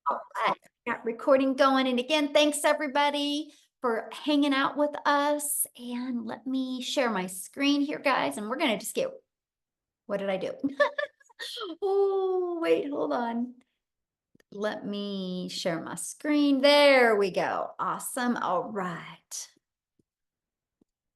All right, got recording going. And again, thanks everybody for hanging out with us. And let me share my screen here, guys. And we're going to just get, what did I do? Oh, wait, hold on. Let me share my screen. There we go. Awesome. All right.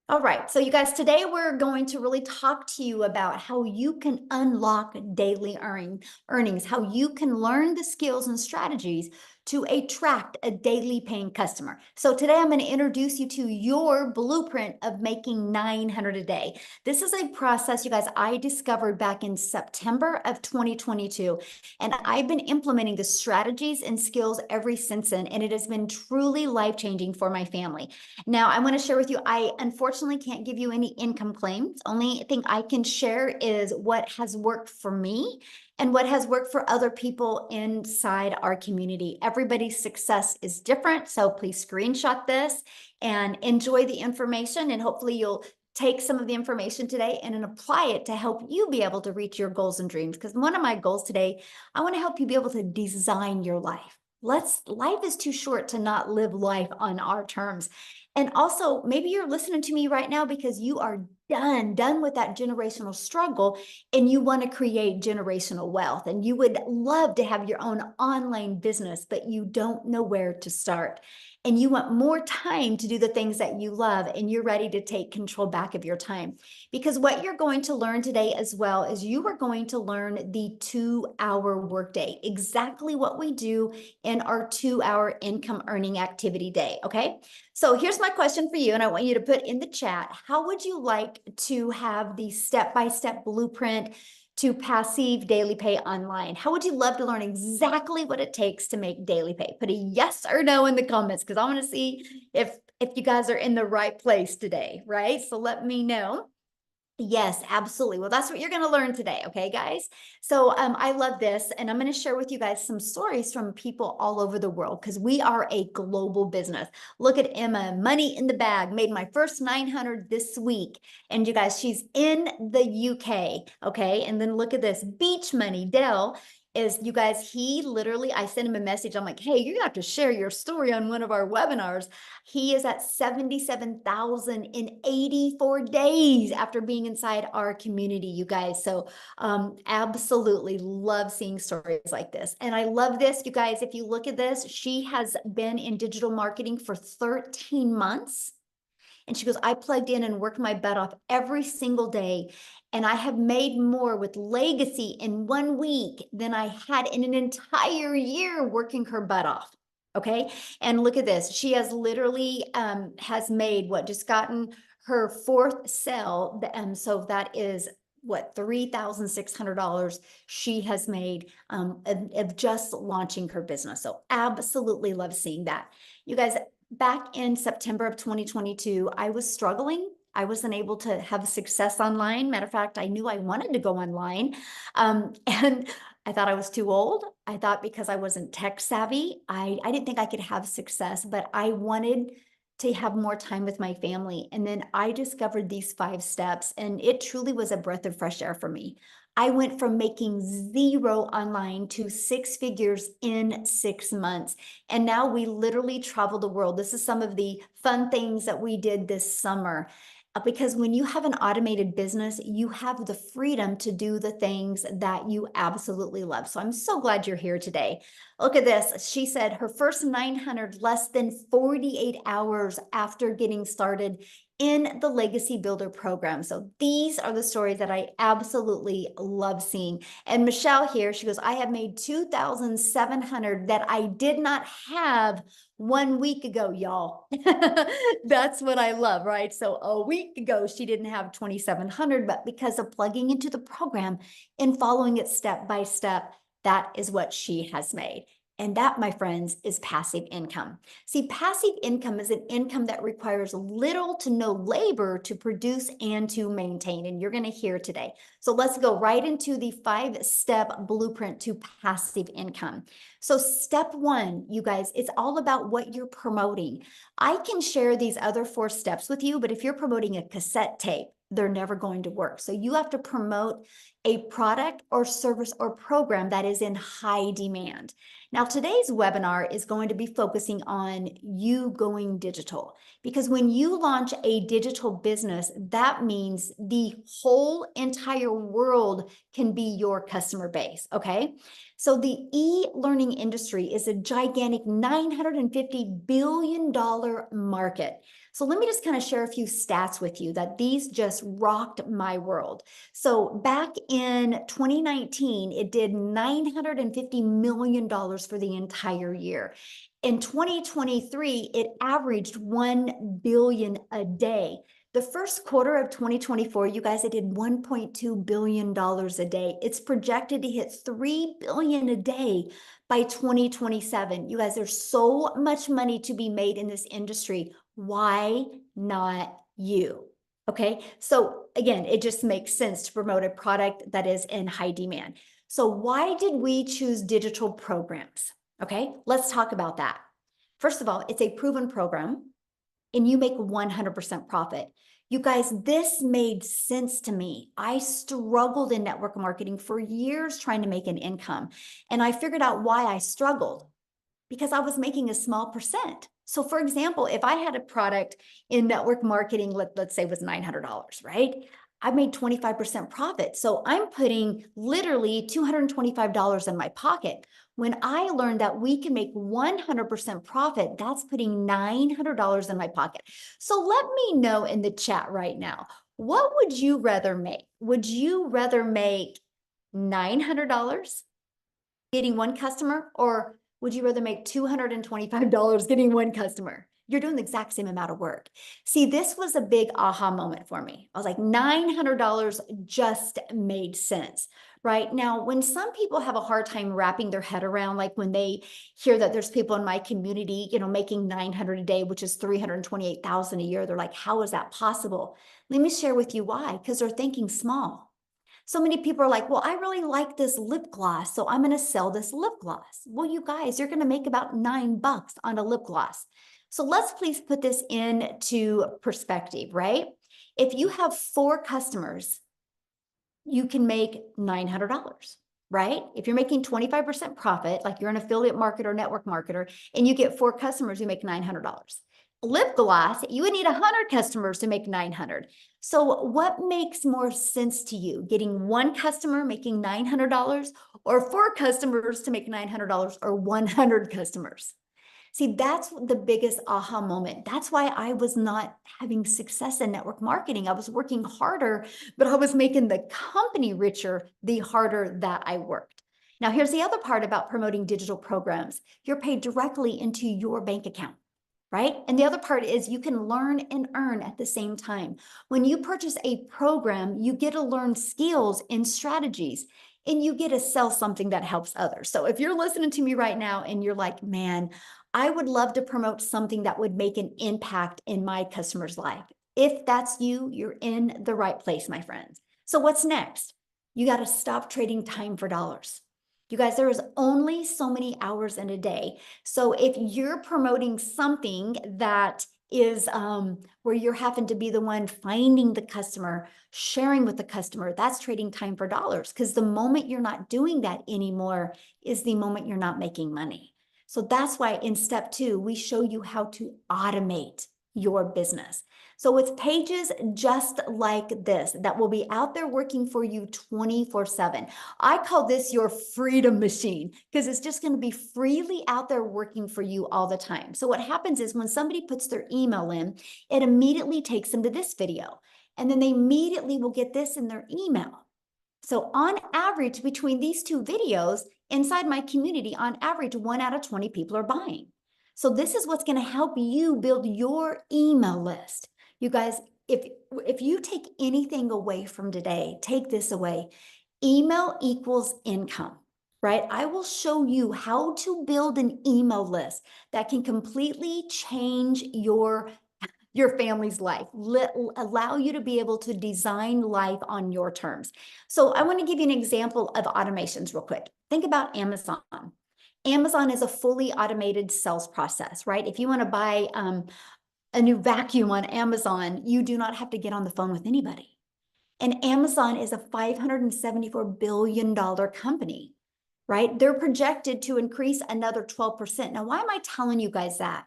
All right, so you guys, today we're going to really talk to you about how you can unlock daily earnings, how you can learn the skills and strategies to attract a daily paying customer. So today I'm going to introduce you to your blueprint of making 900 a day. This is a process, you guys, I discovered back in September of 2022, and I've been implementing the strategies and skills ever since then, and it has been truly life-changing for my family. Now, I want to share with you, I unfortunately can't give you any income claims. Only thing I can share is what has worked for me and what has worked for other people inside our community. Everybody's success is different, so please screenshot this and enjoy the information, and hopefully you'll take some of the information today and then apply it to help you be able to reach your goals and dreams. Because one of my goals today, I want to help you be able to design your life. Life is too short to not live life on our terms. And also, maybe you're listening to me right now because you are done with that generational struggle and you want to create generational wealth and you would love to have your own online business, but you don't know where to start. And you want more time to do the things that you love and you're ready to take control back of your time. Because what you're going to learn today as well is you are going to learn the 2-hour workday, exactly what we do in our 2-hour income earning activity day. Okay. So here's my question for you, and I want you to put in the chat, how would you like to have the step-by-step blueprint to passive daily pay online? How would you love to learn exactly what it takes to make daily pay? Put a yes or no in the comments because I want to see if you guys are in the right place today, right? So let me know. Yes, absolutely. Well, that's what you're going to learn today. Okay, guys. So I love this. And I'm going to share with you guys some stories from people all over the world because we are a global business. Look at Emma, money in the bag, made my first 900 this week. And you guys, she's in the UK. Okay. And then look at this beach money. Dell is, you guys, he literally, I sent him a message. I'm like, hey, you're gonna have to share your story on one of our webinars. He is at 77,000 in 84 days after being inside our community, you guys. So absolutely love seeing stories like this. And I love this, you guys. If you look at this, she has been in digital marketing for 13 months. And she goes, I plugged in and worked my butt off every single day. And I have made more with legacy in 1 week than I had in an entire year working her butt off. Okay. And look at this. She has literally has made what, just gotten her fourth sale. So that is what, $3,600 she has made of just launching her business. So absolutely love seeing that. You guys, back in September of 2022, I was struggling. I wasn't able to have success online. Matter of fact, I knew I wanted to go online. And I thought I was too old. I thought because I wasn't tech savvy, I didn't think I could have success, but I wanted to have more time with my family. And then I discovered these 5 steps, and it truly was a breath of fresh air for me. I went from making 0 online to 6 figures in 6 months. And now we literally travel the world. This is some of the fun things that we did this summer. Because when you have an automated business, you have the freedom to do the things that you absolutely love. So I'm so glad you're here today. Look at this. She said her first 900 less than 48 hours after getting started in the Legacy Builder program. So these are the stories that I absolutely love seeing. And Michelle here, she goes, I have made 2,700 that I did not have 1 week ago, y'all. That's what I love, right? So a week ago, she didn't have 2,700, but because of plugging into the program and following it step by step, that is what she has made. And that, my friends, is passive income. See, passive income is an income that requires little to no labor to produce and to maintain. And you're going to hear today. So let's go right into the 5-step blueprint to passive income. So step 1, you guys, it's all about what you're promoting. I can share these other 4 steps with you, but if you're promoting a cassette tape, they're never going to work. So you have to promote a product or service or program that is in high demand. Now, today's webinar is going to be focusing on you going digital, because when you launch a digital business, that means the whole entire world can be your customer base, okay? So the e-learning industry is a gigantic $950 billion market. So let me just kind of share a few stats with you that these just rocked my world. So back in 2019, it did $950 million for the entire year. In 2023, it averaged 1 billion a day. The first quarter of 2024, you guys, it did $1.2 billion a day. It's projected to hit 3 billion a day by 2027. You guys, there's so much money to be made in this industry. Why not you? Okay, so again, it just makes sense to promote a product that is in high demand. So why did we choose digital programs? Okay, let's talk about that. First of all, it's a proven program and you make 100% profit. You guys, this made sense to me. I struggled in network marketing for years trying to make an income. And I figured out why I struggled, because I was making a small percent. So for example, if I had a product in network marketing, let's say was $900, right? I made 25% profit. So I'm putting literally $225 in my pocket. When I learned that we can make 100% profit, that's putting $900 in my pocket. So let me know in the chat right now, what would you rather make? Would you rather make $900 getting one customer, or would you rather make $225 getting one customer? You're doing the exact same amount of work. See, this was a big aha moment for me. I was like, $900 just made sense, right? Now, when some people have a hard time wrapping their head around, like when they hear that there's people in my community, making 900 a day, which is 328,000 a year, they're like, how is that possible? Let me share with you why, because they're thinking small. So many people are like, well, I really like this lip gloss, so I'm going to sell this lip gloss. Well, you guys, you're going to make about $9 on a lip gloss. So let's please put this into perspective, right? If you have 4 customers, you can make $900, right? If you're making 25% profit, like you're an affiliate marketer, network marketer, and you get 4 customers, you make $900. Lip gloss, you would need 100 customers to make 900. So what makes more sense to you? Getting 1 customer making $900, or 4 customers to make $900, or 100 customers? See, that's the biggest aha moment. That's why I was not having success in network marketing. I was working harder, but I was making the company richer the harder that I worked. Now, here's the other part about promoting digital programs. You're paid directly into your bank account, right? And the other part is you can learn and earn at the same time. When you purchase a program, you get to learn skills and strategies, and you get to sell something that helps others. So if you're listening to me right now and you're like, man, I would love to promote something that would make an impact in my customer's life. If that's you, you're in the right place, my friends. So what's next? You got to stop trading time for dollars. You guys, there is only so many hours in a day. So if you're promoting something that is where you're having to be the one finding the customer, sharing with the customer, that's trading time for dollars, because the moment you're not doing that anymore is the moment you're not making money. So that's why in step 2, we show you how to automate your business. So it's pages just like this that will be out there working for you 24/7. I call this your freedom machine, because it's just going to be freely out there working for you all the time. So what happens is when somebody puts their email in, it immediately takes them to this video, and then they immediately will get this in their email. So on average, between these 2 videos inside my community, on average, 1 out of 20 people are buying. So this is what's going to help you build your email list. You guys, if you take anything away from today, take this away. Email equals income, right? I will show you how to build an email list that can completely change your family's life, allow you to be able to design life on your terms. So I want to give you an example of automations real quick. Think about Amazon. Amazon is a fully automated sales process, right? If you want to buy a new vacuum on Amazon, you do not have to get on the phone with anybody. And Amazon is a $574 billion company, right? They're projected to increase another 12%. Now, why am I telling you guys that?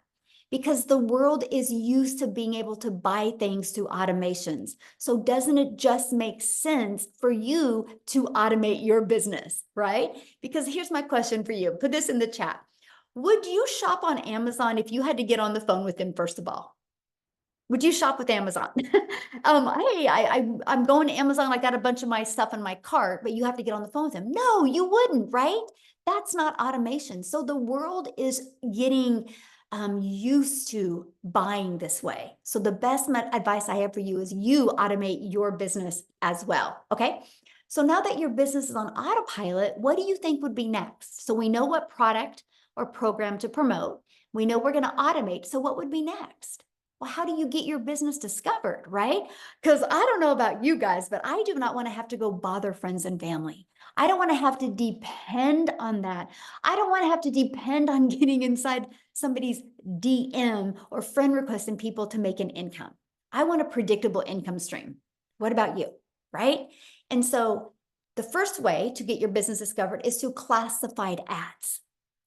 Because the world is used to being able to buy things through automations. So doesn't it just make sense for you to automate your business, right? Because here's my question for you. Put this in the chat. Would you shop on Amazon if you had to get on the phone with them, first of all? Would you shop with Amazon? Hey, I'm going to Amazon. I got a bunch of my stuff in my cart, but you have to get on the phone with them. No, you wouldn't, right? That's not automation. So the world is getting used to buying this way. So the best advice I have for you is you automate your business as well. Okay. So now that your business is on autopilot, what do you think would be next? So we know what product or program to promote. We know we're going to automate. So what would be next? Well, how do you get your business discovered, right? Because I don't know about you guys, but I do not want to have to go bother friends and family. I don't want to have to depend on that. I don't want to have to depend on getting inside somebody's DM or friend requesting people to make an income. I want a predictable income stream. What about you, right? And so the first way to get your business discovered is through classified ads,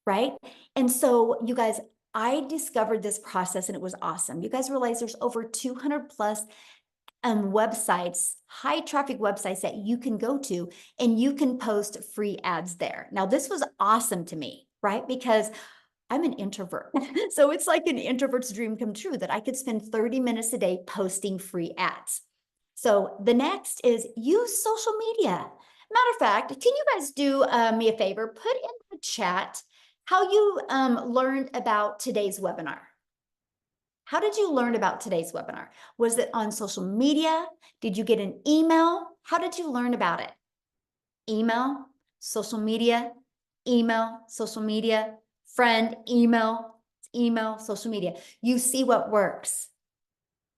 right? And so you guys, I discovered this process and it was awesome. You guys realize there's over 200 plus websites, high traffic websites that you can go to and you can post free ads there. Now, this was awesome to me, right? Because I'm an introvert. So it's like an introvert's dream come true that I could spend 30 minutes a day posting free ads. So the next is use social media. Matter of fact, can you guys do me a favor? Put in the chat how you learned about today's webinar. How did you learn about today's webinar? Was it on social media? Did you get an email? How did you learn about it? Email, social media, friend, email, social media. You see what works,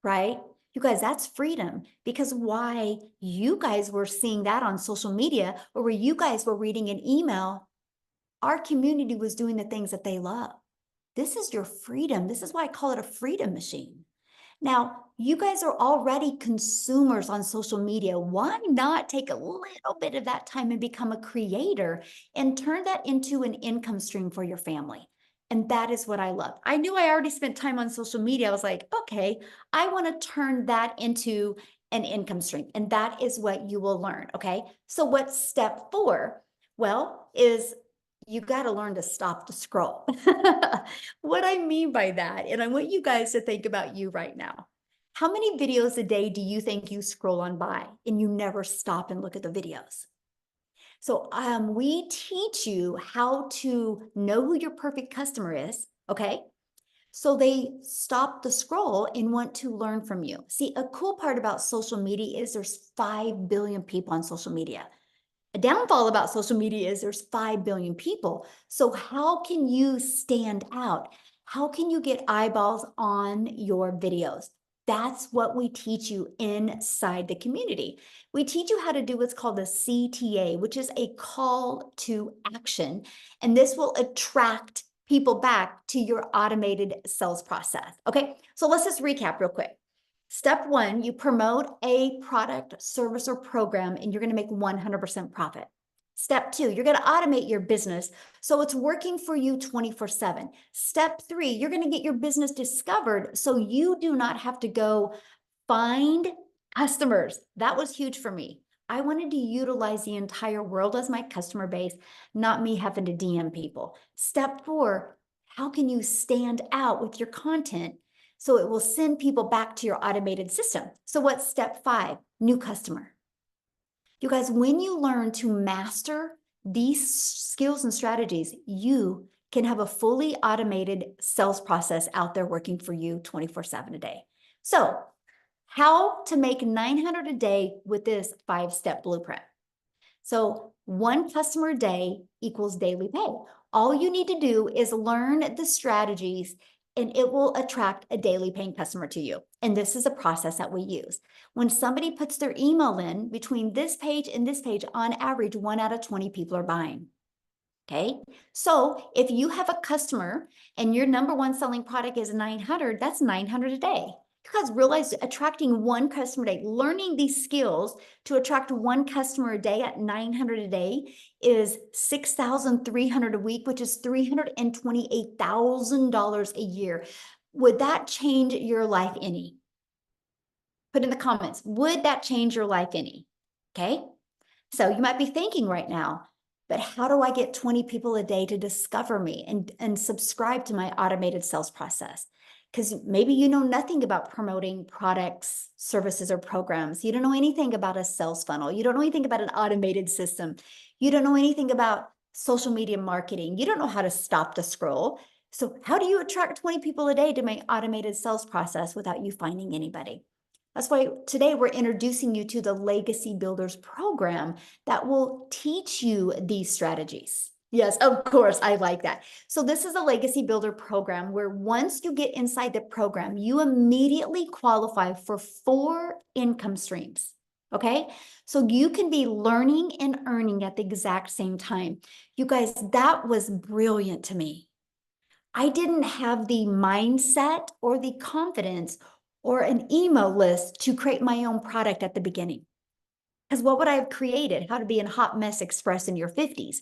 right? You guys, that's freedom, because why you guys were seeing that on social media or where you guys were reading an email, our community was doing the things that they love. This is your freedom. This is why I call it a freedom machine. Now, you guys are already consumers on social media. Why not take a little bit of that time and become a creator and turn that into an income stream for your family? And that is what I love. I knew I already spent time on social media. I was like, okay, I want to turn that into an income stream. And that is what you will learn. Okay. So what's step 4? Well, is you got to learn to stop the scroll. What I mean by that, and I want you guys to think about you right now. How many videos a day do you think you scroll on by and you never stop and look at the videos? So we teach you how to know who your perfect customer is, okay? So they stop the scroll and want to learn from you. See, a cool part about social media is there's 5 billion people on social media. A downfall about social media is there's 5 billion people. So how can you stand out? How can you get eyeballs on your videos? That's what we teach you inside the community. We teach you how to do what's called a CTA, which is a call to action. And this will attract people back to your automated sales process. Okay, so let's just recap real quick. Step 1, you promote a product, service, or program, and you're going to make 100% profit. Step 2, you're going to automate your business so it's working for you 24/7. Step 3, you're going to get your business discovered so you do not have to go find customers. That was huge for me. I wanted to utilize the entire world as my customer base, not me having to DM people. Step 4, how can you stand out with your content so it will send people back to your automated system? So what's step 5? New customer. You guys, when you learn to master these skills and strategies, you can have a fully automated sales process out there working for you 24/7 a day. So how to make 900 a day with this 5-step blueprint. So 1 customer a day equals daily pay. All you need to do is learn the strategies and it will attract a daily paying customer to you. And this is a process that we use. When somebody puts their email in between this page and this page, on average, 1 out of 20 people are buying. Okay. So if you have a customer and your number 1 selling product is 900, that's 900 a day. You guys realize attracting one customer a day, learning these skills to attract one customer a day at 900 a day is 6,300 a week, which is $328,000 a year. Would that change your life any? Put in the comments, would that change your life any? Okay. So you might be thinking right now, but how do I get 20 people a day to discover me and subscribe to my automated sales process? Because maybe you know nothing about promoting products, services, or programs. You don't know anything about a sales funnel. You don't know anything about an automated system. You don't know anything about social media marketing. You don't know how to stop the scroll. So how do you attract 20 people a day to my automated sales process without you finding anybody? That's why today we're introducing you to the Legacy Builders program that will teach you these strategies. Yes, of course, I like that. So this is a Legacy Builder program where once you get inside the program, you immediately qualify for 4 income streams. Okay, so you can be learning and earning at the exact same time. You guys, that was brilliant to me. I didn't have the mindset or the confidence or an email list to create my own product at the beginning. Because what would I have created? How to be a hot mess express in your 50s.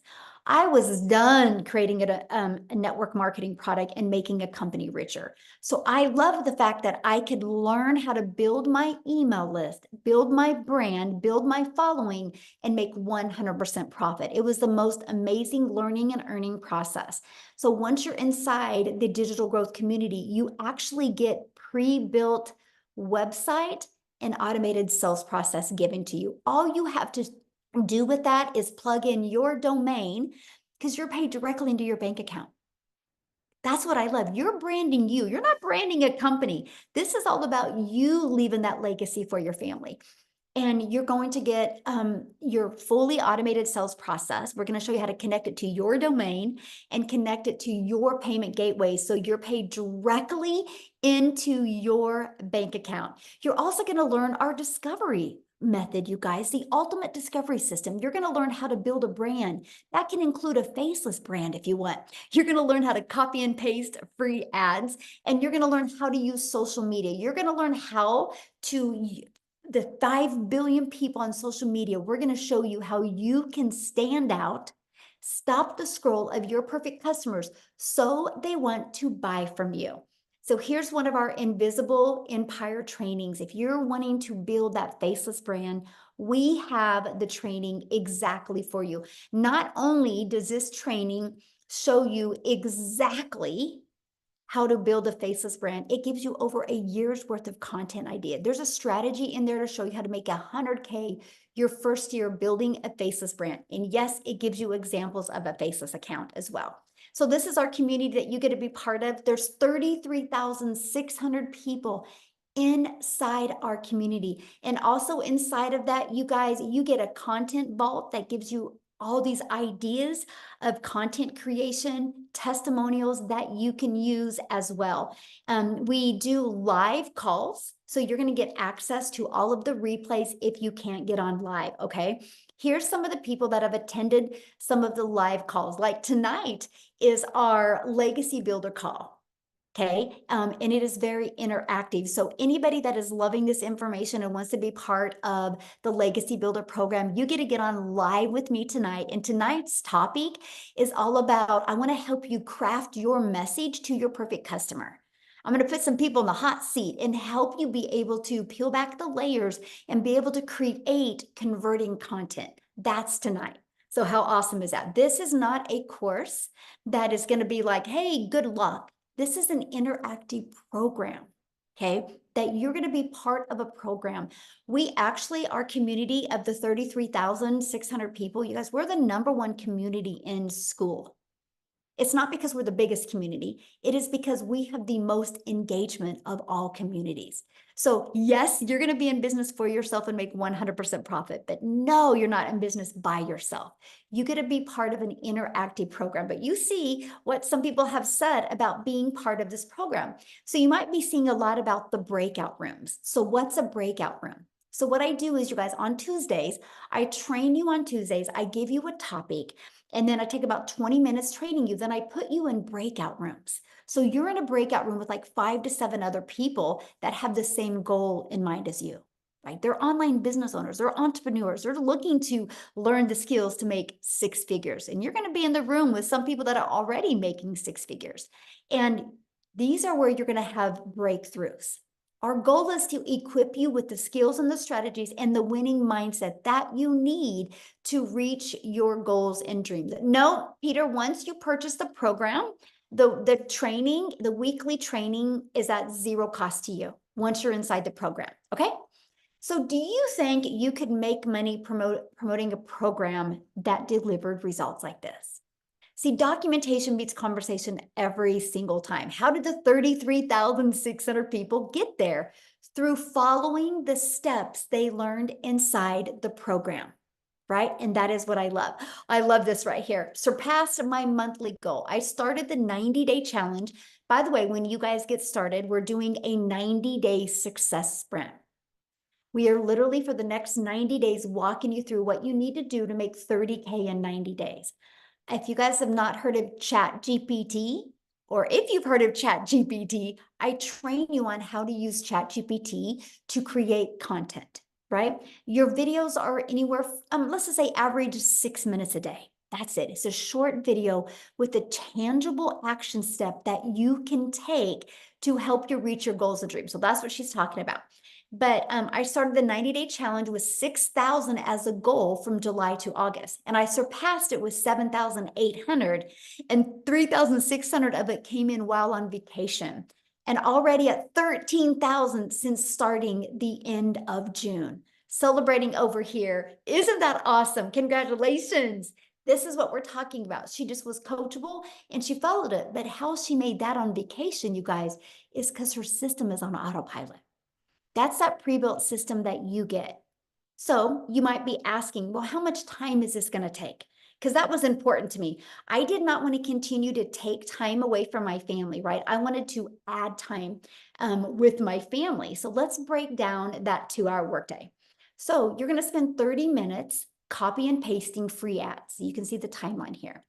I was done creating a network marketing product and making a company richer. So I love the fact that I could learn how to build my email list, build my brand, build my following, and make 100% profit. It was the most amazing learning and earning process. So once you're inside the digital growth community, you actually get pre-built website an automated sales process given to you. All you have to do with that is plug in your domain because you're paid directly into your bank account. That's what I love. You're branding you. You're not branding a company. This is all about you leaving that legacy for your family. And you're going to get your fully automated sales process. We're going to show you how to connect it to your domain and connect it to your payment gateway so you're paid directly into your bank account. You're also going to learn our discovery method, you guys, the ultimate discovery system. You're going to learn how to build a brand. That can include a faceless brand if you want. You're going to learn how to copy and paste free ads, and you're going to learn how to use social media. You're going to learn how to the 5 billion people on social media. We're going to show you how you can stand out, stop the scroll of your perfect customers so they want to buy from you. So here's one of our invisible empire trainings. If you're wanting to build that faceless brand, we have the training exactly for you. Not only does this training show you exactly how to build a faceless brand, it gives you over a year's worth of content idea. There's a strategy in there to show you how to make 100K your first year building a faceless brand. And yes, it gives you examples of a faceless account as well. So this is our community that you get to be part of. There's 33,600 people inside our community. And also inside of that, you guys, you get a content vault that gives you all these ideas of content creation, testimonials that you can use as well. We do live calls, so you're going to get access to all of the replays if you can't get on live, okay? Here's some of the people that have attended some of the live calls. Like tonight is our Legacy Builder call. Okay, and it is very interactive. So anybody that is loving this information and wants to be part of the Legacy Builder program, you get to get on live with me tonight. And tonight's topic is all about, I want to help you craft your message to your perfect customer. I'm going to put some people in the hot seat and help you be able to peel back the layers and be able to create converting content. That's tonight. So how awesome is that? This is not a course that is going to be like, hey, good luck. This is an interactive program, okay, that you're going to be part of a program. We actually, our community of the 33,600 people, you guys, we're the #1 community in school. It's not because we're the biggest community. It is because we have the most engagement of all communities. So yes, you're going to be in business for yourself and make 100% profit, but no, you're not in business by yourself. You get to be part of an interactive program, but you see what some people have said about being part of this program. So you might be seeing a lot about the breakout rooms. So what's a breakout room? So what I do is, you guys, on Tuesdays, I train you on Tuesdays. I give you a topic. And then I take about 20 minutes training you. Then I put you in breakout rooms. So you're in a breakout room with like 5 to 7 other people that have the same goal in mind as you. Right? They're online business owners, they're entrepreneurs, they're looking to learn the skills to make 6 figures. And you're going to be in the room with some people that are already making 6 figures. And these are where you're going to have breakthroughs. Our goal is to equip you with the skills and the strategies and the winning mindset that you need to reach your goals and dreams. No, Peter, once you purchase the program, the training, the weekly training is at zero cost to you once you're inside the program. Okay. So do you think you could make money promoting a program that delivered results like this? See, documentation beats conversation every single time. How did the 33,600 people get there? Through following the steps they learned inside the program, right? And that is what I love. I love this right here. Surpassed my monthly goal. I started the 90-day challenge. By the way, when you guys get started, we're doing a 90-day success sprint. We are literally for the next 90 days walking you through what you need to do to make 30K in 90 days. If you guys have not heard of Chat GPT, or if you've heard of Chat GPT, I train you on how to use Chat GPT to create content, right? Your videos are anywhere, let's just say average 6 minutes a day. That's it. It's a short video with a tangible action step that you can take to help you reach your goals and dreams. So that's what she's talking about. But I started the 90-day challenge with 6,000 as a goal from July to August. And I surpassed it with 7,800, and 3,600 of it came in while on vacation. And already at 13,000 since starting the end of June. Celebrating over here. Isn't that awesome? Congratulations. This is what we're talking about. She just was coachable and she followed it. But how she made that on vacation, you guys, is because her system is on autopilot. That's that pre-built system that you get. So you might be asking, well, how much time is this going to take? Because that was important to me. I did not want to continue to take time away from my family, right? I wanted to add time with my family. So let's break down that 2-hour workday. So you're going to spend 30 minutes copy and pasting free ads. You can see the timeline here.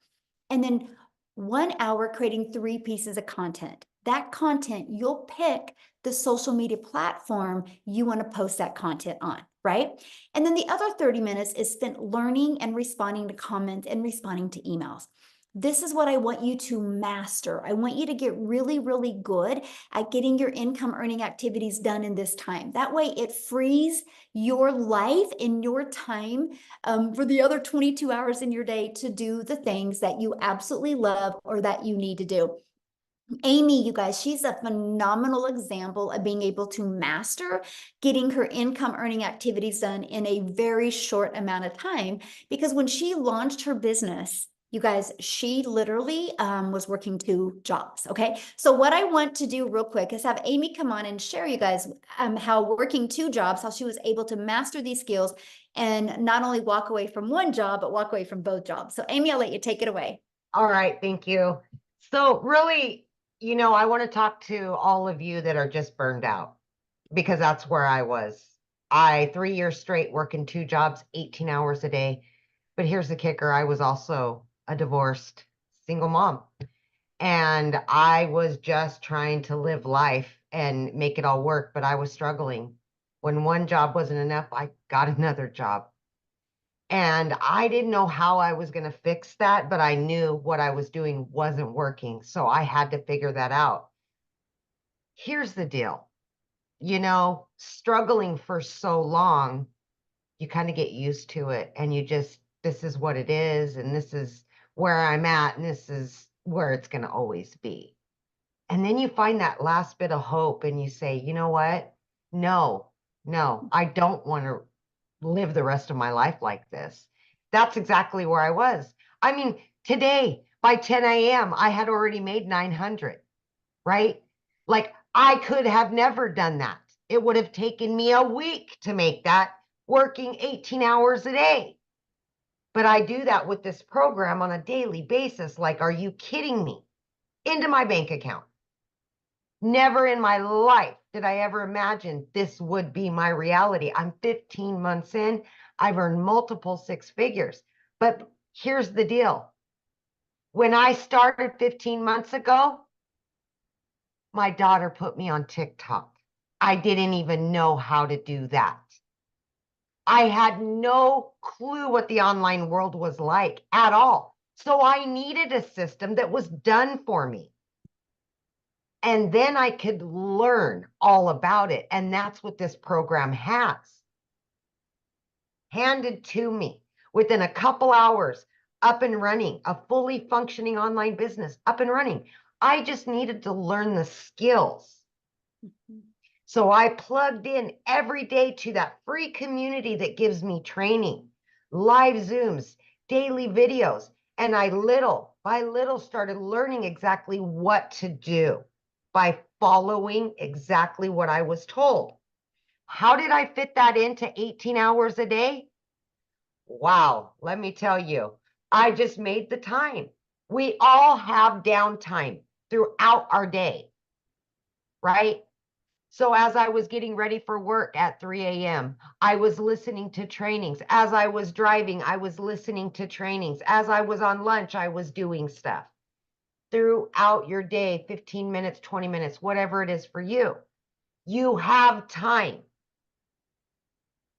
And then 1 hour creating 3 pieces of content. That content, you'll pick the social media platform you want to post that content on, right? And then the other 30 minutes is spent learning and responding to comments and responding to emails. This is what I want you to master. I want you to get really, really good at getting your income earning activities done in this time. That way it frees your life and your time for the other 22 hours in your day to do the things that you absolutely love or that you need to do. Amy, you guys, she's a phenomenal example of being able to master getting her income earning activities done in a very short amount of time. Because when she launched her business, you guys, she literally was working 2 jobs. Okay. So what I want to do real quick is have Amy come on and share you guys how working 2 jobs, how she was able to master these skills and not only walk away from 1 job, but walk away from both jobs. So Amy, I'll let you take it away. All right. Thank you. So really, I want to talk to all of you that are just burned out because that's where I was. 3 years straight working 2 jobs, 18 hours a day. But here's the kicker. I was also a divorced single mom. And I was just trying to live life and make it all work, but I was struggling. When 1 job wasn't enough, I got another job. And I didn't know how I was going to fix that, but I knew what I was doing wasn't working. So I had to figure that out. Here's the deal. Struggling for so long, you kind of get used to it and this is what it is. And this is where I'm at. And this is where it's going to always be. And then you find that last bit of hope and you say, you know what? No, I don't want to live the rest of my life like this. That's exactly where I was. I mean, today by 10 a.m., I had already made 900, right? Like I could have never done that. It would have taken me a week to make that working 18 hours a day. But I do that with this program on a daily basis. Like, are you kidding me? Into my bank account. Never in my life did I ever imagine this would be my reality. I'm 15 months in. I've earned multiple 6 figures. But Here's the deal. When I started 15 months ago, my daughter put me on TikTok. I didn't even know how to do that. I had no clue what the online world was like at all. So I needed a system that was done for me. And then I could learn all about it. And that's what this program has. Handed to me within a couple hours, up and running, a fully functioning online business, up and running. I just needed to learn the skills. So I plugged in every day to that free community that gives me training, live Zooms, daily videos. And I little by little started learning exactly what to do by following exactly what I was told. How did I fit that into 18 hours a day? Wow, let me tell you, I just made the time. We all have downtime throughout our day, right? So as I was getting ready for work at 3 a.m., I was listening to trainings. As I was driving, I was listening to trainings. As I was on lunch, I was doing stuff. Throughout your day, 15 minutes, 20 minutes, whatever it is for you, you have time.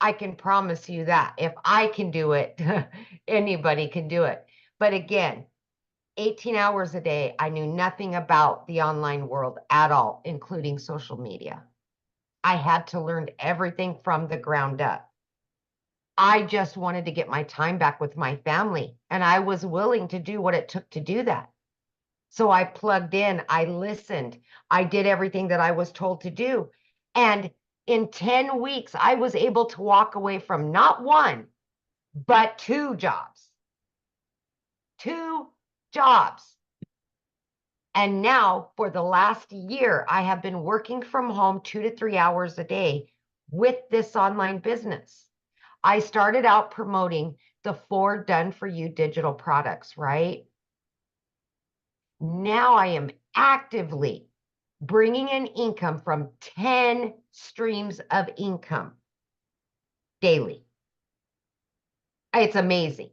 I can promise you that. If I can do it, anybody can do it. But again, 18 hours a day, I knew nothing about the online world at all, including social media. I had to learn everything from the ground up. I just wanted to get my time back with my family, and I was willing to do what it took to do that. So I plugged in, I listened, I did everything that I was told to do. And in 10 weeks, I was able to walk away from not one, but two jobs. Two jobs. And now for the last year, I have been working from home 2 to 3 hours a day with this online business. I started out promoting the 4 done for you digital products, right? Now I am actively bringing in income from 10 streams of income daily. It's amazing.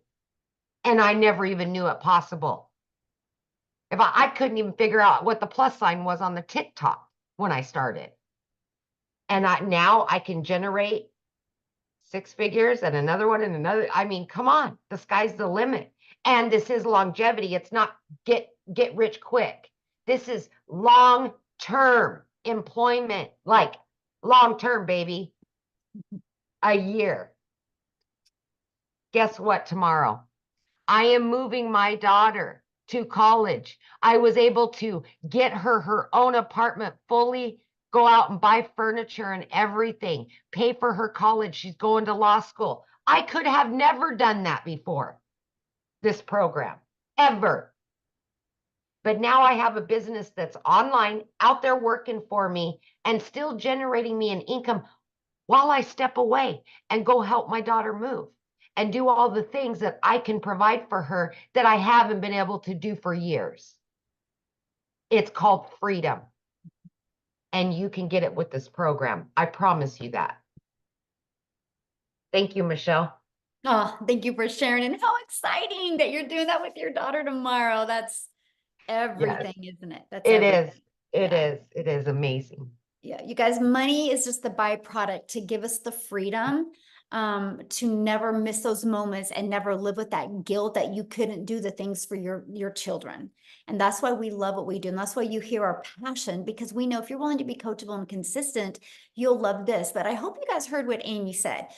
And I never even knew it possible. If I couldn't even figure out what the plus sign was on the TikTok when I started. And now I can generate 6 figures and another one and another. I mean, come on, the sky's the limit. And this is longevity. It's not get rich quick. This is long-term employment, like long-term, baby. A year. Guess what tomorrow? I am moving my daughter to college. I was able to get her own apartment, fully go out and buy furniture and everything, pay for her college. She's going to law school. I could have never done that before this program, ever. But now I have a business that's online, out there working for me and still generating me an income while I step away and go help my daughter move and do all the things that I can provide for her that I haven't been able to do for years. It's called freedom. And you can get it with this program. I promise you that. Thank you, Michelle. Oh, thank you for sharing. And how exciting that you're doing that with your daughter tomorrow. That's Yes, everything, isn't it? That's it is. everything. It Yeah. is. It is amazing. Yeah, you guys, money is just the byproduct to give us the freedom to never miss those moments and never live with that guilt that you couldn't do the things for your children. And that's why we love what we do. And that's why you hear our passion, because we know if you're willing to be coachable and consistent, you'll love this. But I hope you guys heard what Amy said.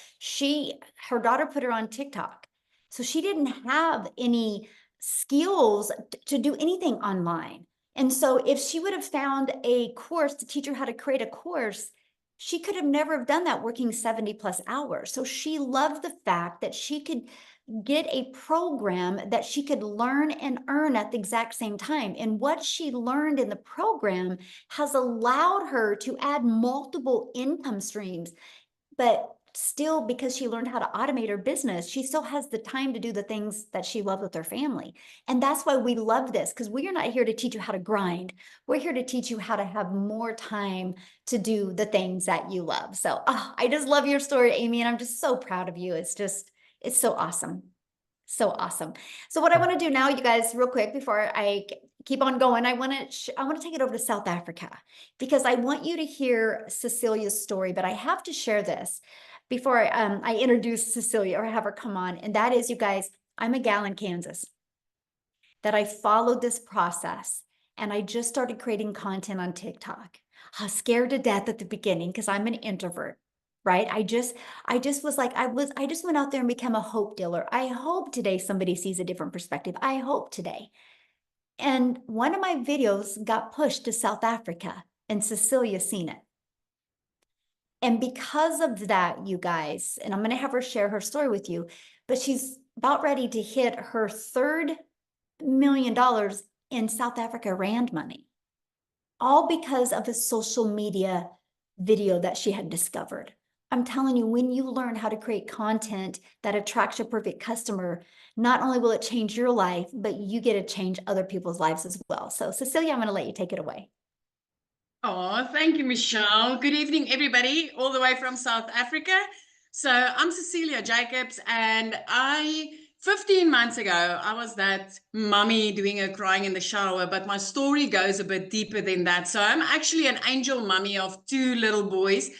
Her daughter put her on TikTok. So she didn't have any skills to do anything online. And so if she would have found a course to teach her how to create a course, she could have never have done that working 70 plus hours. So she loved the fact that she could get a program that she could learn and earn at the exact same time. And what she learned in the program has allowed her to add multiple income streams. But still, because she learned how to automate her business, she still has the time to do the things that she loves with her family. And that's why we love this, because we are not here to teach you how to grind. We're here to teach you how to have more time to do the things that you love. So I just love your story, Amy, and I'm just so proud of you. It's so awesome. So awesome. So what I want to do now, you guys, real quick before I keep on going, I want to take it over to South Africa because I want you to hear Cecilia's story. But I have to share this before I introduce Cecilia or have her come on, and that is, you guys, I'm a gal in Kansas that I followed this process, and I just started creating content on TikTok. I was scared to death at the beginning because I'm an introvert. Right. I just was like, I just went out there and became a hope dealer. I hope today somebody sees a different perspective. I hope today. And one of my videos got pushed to South Africa and Cecilia seen it. And because of that, you guys, and I'm going to have her share her story with you, but she's about ready to hit her $3 million in South Africa Rand money, all because of a social media video that she had discovered. I'm telling you, when you learn how to create content that attracts your perfect customer, not only will it change your life, but you get to change other people's lives as well. So Cecilia, I'm going to let you take it away. Oh, thank you, Michelle. Good evening, everybody, all the way from South Africa. So I'm Cecilia Jacobs, and 15 months ago, I was that mummy doing a crying in the shower, but my story goes a bit deeper than that. So I'm actually an angel mummy of 2 little boys.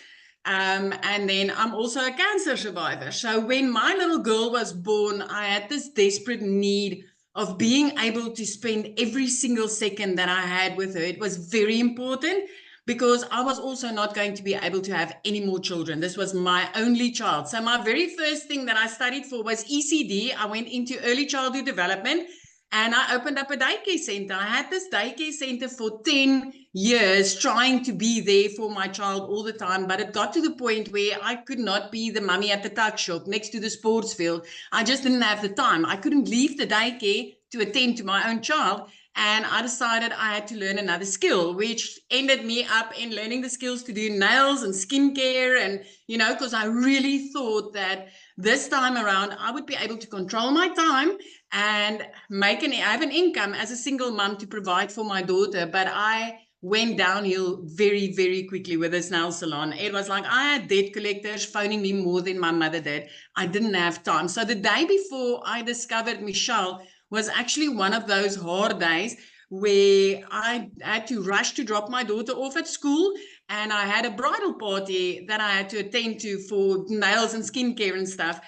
And then I'm also a cancer survivor. So when my little girl was born, I had this desperate need of being able to spend every single second that I had with her. It was very important because I was also not going to be able to have any more children. This was my only child. So my very first thing that I studied for was ECD. I went into early childhood development and I opened up a daycare center. I had this daycare center for 10 years trying to be there for my child all the time. But it got to the point where I could not be the mummy at the tuck shop next to the sports field. I just didn't have the time. I couldn't leave the daycare to attend to my own child. And I decided I had to learn another skill, which ended me up in learning the skills to do nails and skincare. And, because I really thought that this time around, I would be able to control my time and have an income as a single mom to provide for my daughter. But I went downhill very, very quickly with this nail salon. It was like I had debt collectors phoning me more than my mother did. I didn't have time. So the day before I discovered Michelle was actually one of those hard days where I had to rush to drop my daughter off at school, and I had a bridal party that I had to attend to for nails and skincare and stuff.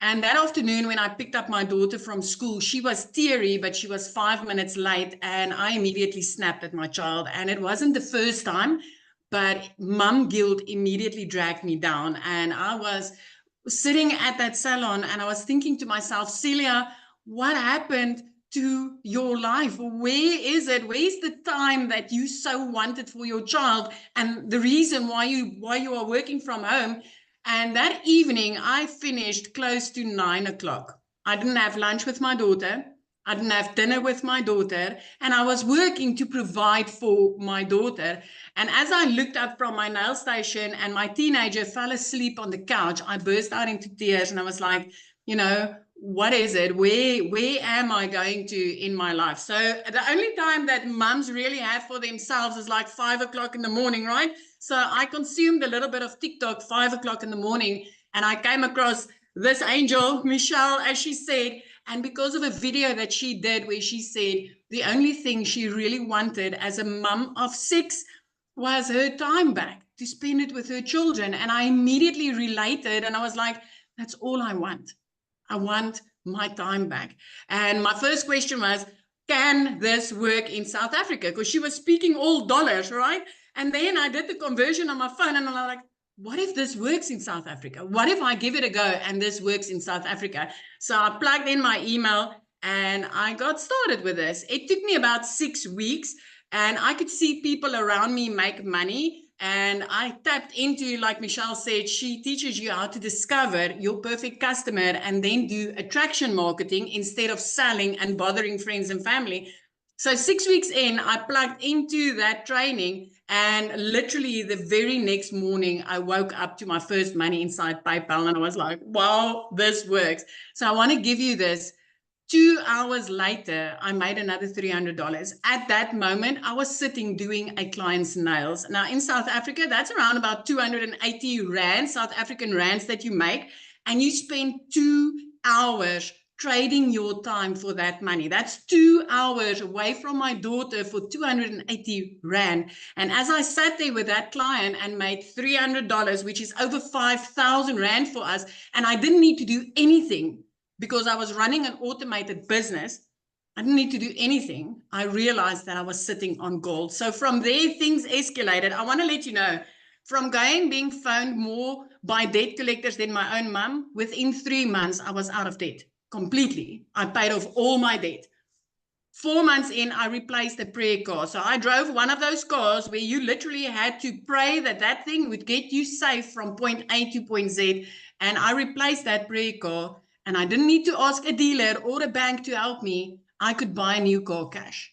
And that afternoon, when I picked up my daughter from school, she was teary, but she was 5 minutes late. And I immediately snapped at my child. And it wasn't the first time, but mum guilt immediately dragged me down. And I was sitting at that salon and I was thinking to myself, Celia, what happened to your life? Where is it? Where's the time that you so wanted for your child? And the reason why you are working from home. And that evening, I finished close to 9 o'clock. I didn't have lunch with my daughter. I didn't have dinner with my daughter. And I was working to provide for my daughter. And as I looked up from my nail station and my teenager fell asleep on the couch, I burst out into tears and I was like, what is it? Where am I going to in my life? So the only time that mums really have for themselves is like 5 o'clock in the morning, right? So I consumed a little bit of TikTok 5 o'clock in the morning, and I came across this angel, Michelle, as she said, and because of a video that she did where she said the only thing she really wanted as a mum of 6 was her time back to spend it with her children. And I immediately related and I was like, that's all I want. I want my time back. And my first question was, can this work in South Africa? Because she was speaking all dollars, right? And then I did the conversion on my phone and I'm like, what if this works in South Africa? What if I give it a go and this works in South Africa? So I plugged in my email and I got started with this. It took me about 6 weeks and I could see people around me make money. And I tapped into, like Michelle said, she teaches you how to discover your perfect customer and then do attraction marketing instead of selling and bothering friends and family. So 6 weeks in, I plugged into that training, and literally the very next morning, I woke up to my first money inside PayPal, and I was like, wow, this works. So I want to give you this. 2 hours later, I made another $300. At that moment, I was sitting doing a client's nails. Now, in South Africa, that's around about 280 Rand, South African Rands that you make. And you spend 2 hours trading your time for that money. That's 2 hours away from my daughter for 280 Rand. And as I sat there with that client and made $300, which is over 5,000 Rand for us, and I didn't need to do anything because I was running an automated business. I didn't need to do anything. I realized that I was sitting on gold. So from there, things escalated. I want to let you know, from being phoned more by debt collectors than my own mum, within 3 months, I was out of debt completely. I paid off all my debt. 4 months in, I replaced a prayer car. So I drove one of those cars where you literally had to pray that that thing would get you safe from point A to point Z. And I replaced that prayer car, and I didn't need to ask a dealer or a bank to help me. I could buy a new car cash.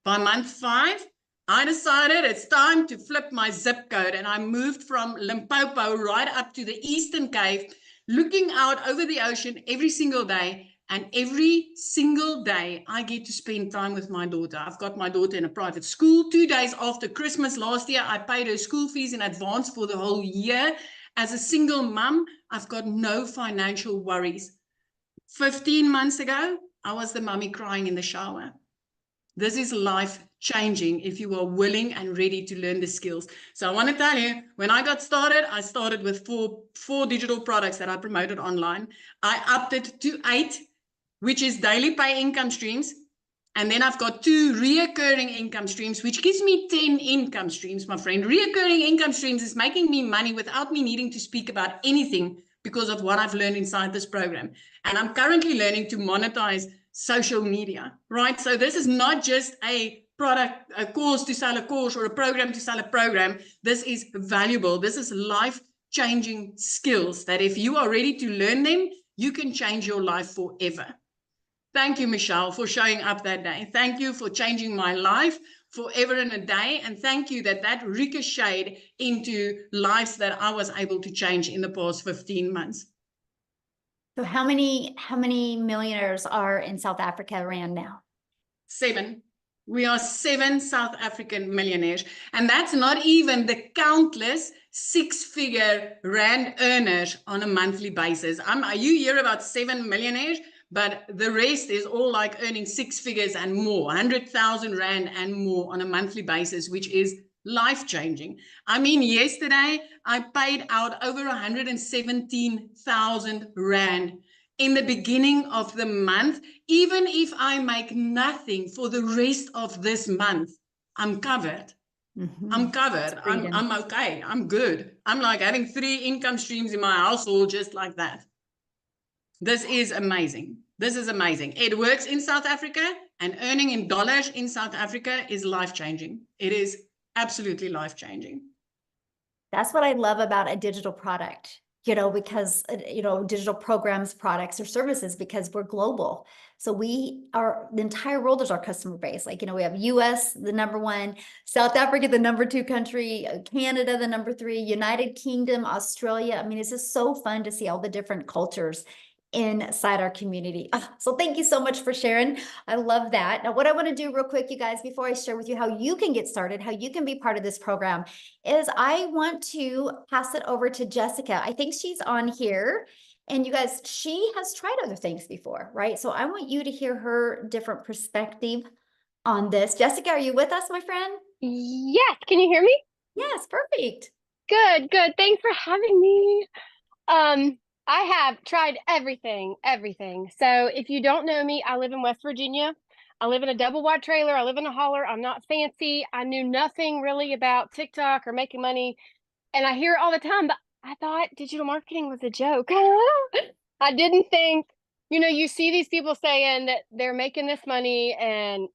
By month 5, I decided it's time to flip my zip code, and I moved from Limpopo right up to the Eastern Cape, looking out over the ocean every single day. And every single day, I get to spend time with my daughter. I've got my daughter in a private school. 2 days after Christmas last year, I paid her school fees in advance for the whole year. As a single mum, I've got no financial worries. 15 months ago, I was the mummy crying in the shower. This is life changing if you are willing and ready to learn the skills. So I want to tell you, when I started with four digital products that I promoted online. I upped it to 8, which is daily pay income streams. And then I've got 2 reoccurring income streams, which gives me 10 income streams, my friend. Reoccurring income streams is making me money without me needing to speak about anything because of what I've learned inside this program. And I'm currently learning to monetize social media, right? So this is not just a product, a course to sell a course, or a program to sell a program. This is valuable. This is life-changing skills that if you are ready to learn them, you can change your life forever. Thank you, Michelle, for showing up that day. Thank you for changing my life forever and a day. And thank you that ricocheted into lives that I was able to change in the past 15 months. So how many millionaires are in South Africa Rand now? 7. We are 7 South African millionaires. And that's not even the countless 6-figure Rand earners on a monthly basis. You hear about 7 millionaires, but the rest is all like earning 6 figures and more, 100,000 Rand and more on a monthly basis, which is life-changing. I mean, yesterday I paid out over 117,000 Rand in the beginning of the month. Even if I make nothing for the rest of this month, I'm covered. I'm covered. I'm okay. I'm good. I'm like having 3 income streams in my household just like that. This is amazing. This is amazing. It works in South Africa, and earning in dollars in South Africa is life-changing. It is absolutely life-changing. That's what I love about a digital product, because, digital programs, products, or services, because we're global. So the entire world is our customer base. Like, we have US, the #1, South Africa, the #2 country, Canada, the #3, United Kingdom, Australia. I mean, it's just so fun to see all the different cultures inside our community. So thank you so much for sharing. I love that. Now, what I want to do real quick, you guys, before I share with you how you can get started, how you can be part of this program, is I want to pass it over to Jessica. I think she's on here. And you guys, she has tried other things before, right? So I want you to hear her different perspective on this. Jessica, are you with us, my friend? Yes. Can you hear me? Yes, perfect. Good, good. Thanks for having me. I have tried everything. So if you don't know me, I live in West Virginia. I live in a double wide trailer. I live in a holler. I'm not fancy. I knew nothing really about TikTok or making money. And I hear it all the time, but I thought digital marketing was a joke. I didn't think, you see these people saying that they're making this money, and,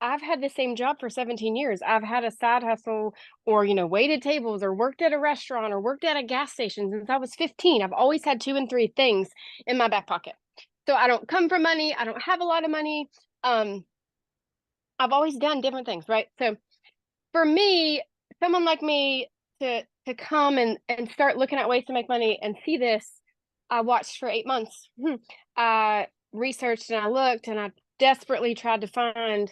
I've had the same job for 17 years. I've had a side hustle, or, waited tables, or worked at a restaurant, or worked at a gas station since I was 15. I've always had 2 and 3 things in my back pocket. So I don't come from money. I don't have a lot of money. I've always done different things, right? So for me, someone like me to come and start looking at ways to make money and see this, I watched for 8 months. I researched and I looked, and I desperately tried to find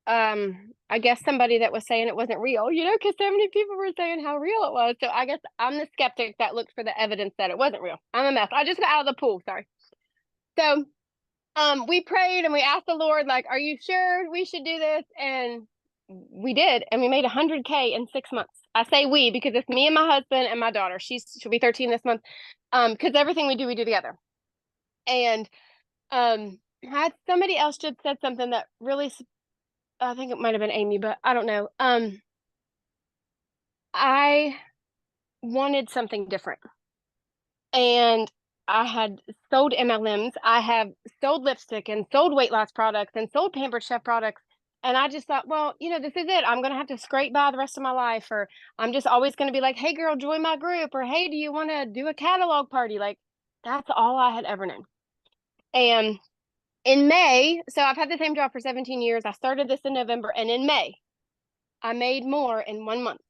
I guess somebody that was saying it wasn't real, because so many people were saying how real it was. So I guess I'm the skeptic that looked for the evidence that it wasn't real. I'm a mess. I just got out of the pool. Sorry. So we prayed and we asked the Lord, like, are you sure we should do this? And we did, and we made 100K in 6 months. I say we because it's me and my husband and my daughter. She'll be 13 this month. Because everything we do together. And had somebody else just said something that really, I think it might have been Amy, but I don't know. I wanted something different. And I had sold MLMs. I have sold lipstick and sold weight loss products and sold Pampered Chef products. And I just thought, well, this is it. I'm going to have to scrape by the rest of my life. Or I'm just always going to be like, hey, girl, join my group. Or hey, do you want to do a catalog party? Like, that's all I had ever known. And in May, so I've had the same job for 17 years. I started this in November. And in May, I made more in 1 month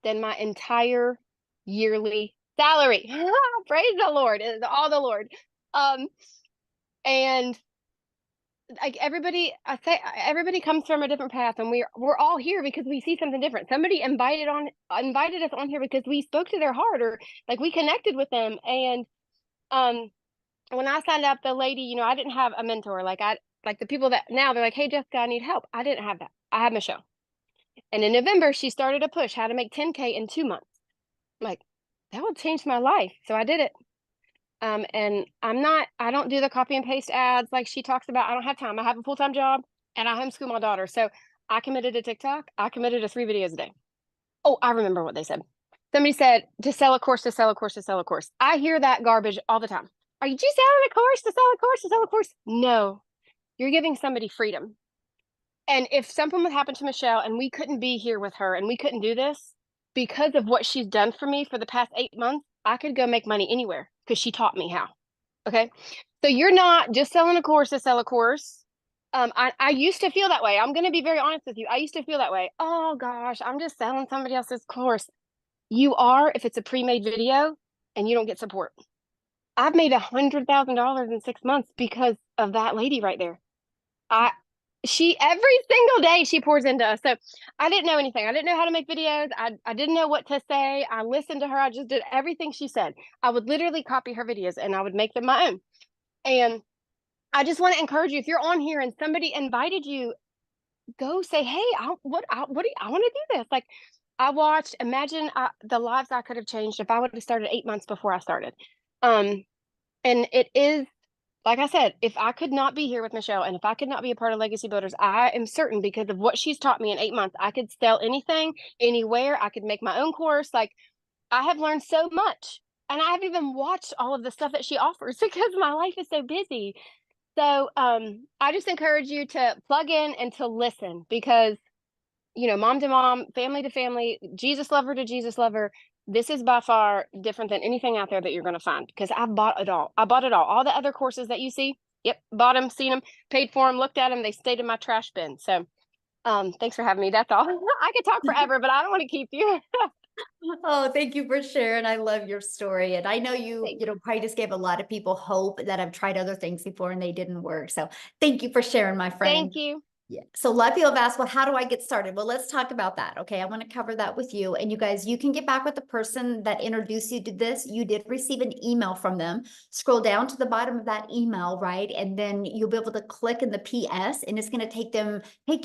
than my entire yearly salary. Praise the Lord. It is all the Lord. And like everybody, I say everybody comes from a different path, and we're all here because we see something different. Somebody invited us on here because we spoke to their heart, or like we connected with them. And when I signed up, the lady, I didn't have a mentor. Like the people that now they're like, hey Jessica, I need help. I didn't have that. I had Michelle. And in November, she started a push how to make 10K in 2 months. I'm like, that would change my life. So I did it. And I don't do the copy and paste ads like she talks about. I don't have time. I have a full-time job and I homeschool my daughter. So I committed to TikTok. I committed to 3 videos a day. Oh, I remember what they said. Somebody said to sell a course, to sell a course, to sell a course. I hear that garbage all the time. Are you just selling a course to sell a course, to sell a course? No, you're giving somebody freedom. And if something would happen to Michelle and we couldn't be here with her and we couldn't do this, because of what she's done for me for the past 8 months, I could go make money anywhere because she taught me how. Okay. So you're not just selling a course to sell a course. I used to feel that way. I'm going to be very honest with you. I used to feel that way. Oh gosh, I'm just selling somebody else's course. You are if it's a pre-made video and you don't get support. I've made $100,000 in 6 months because of that lady right there. She every single day she pours into us. So I didn't know anything. I didn't know how to make videos. I didn't know what to say. I listened to her. I just did everything she said. I would literally copy her videos and I would make them my own. And I just want to encourage you, if you're on here and somebody invited you, go say, hey, I want to do this. Like I watched, imagine the lives I could have changed if I would have started 8 months before I started. And it is, like I said, if I could not be here with Michelle and if I could not be a part of Legacy Builders, I am certain because of what she's taught me in 8 months, I could sell anything, anywhere. I could make my own course. Like I have learned so much, and I haven't even watched all of the stuff that she offers because my life is so busy. So I just encourage you to plug in and to listen because, mom to mom, family to family, Jesus lover to Jesus lover. This is by far different than anything out there that you're going to find because I've bought it all. I bought it all. All the other courses that you see, yep, bought them, seen them, paid for them, looked at them. They stayed in my trash bin. So thanks for having me. That's all. I could talk forever, but I don't want to keep you. Oh, thank you for sharing. I love your story. And I know you probably just gave a lot of people hope that have tried other things before and they didn't work. So thank you for sharing, my friend. Thank you. Yeah. So a lot of people have asked, well, how do I get started? Well, let's talk about that. Okay. I want to cover that with you. And you guys, you can get back with the person that introduced you to this. You did receive an email from them. Scroll down to the bottom of that email, right? And then you'll be able to click in the PS and it's going to take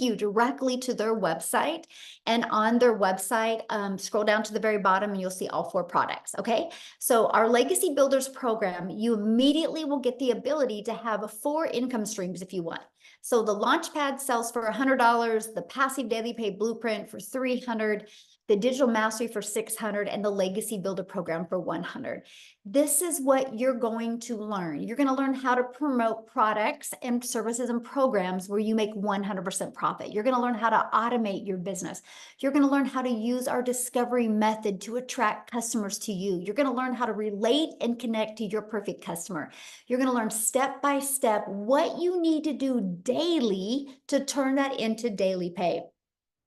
you directly to their website. And on their website, scroll down to the very bottom and you'll see all 4 products. Okay. So our Legacy Builders program, you immediately will get the ability to have 4 income streams if you want. So the Launchpad sells for $100, the Passive Daily Pay Blueprint for $300, the Digital Mastery for $600, and the Legacy Builder Program for $100. This is what you're going to learn. You're going to learn how to promote products and services and programs where you make 100% profit. You're going to learn how to automate your business. You're going to learn how to use our discovery method to attract customers to you. You're going to learn how to relate and connect to your perfect customer. You're going to learn step by step what you need to do daily to turn that into daily pay.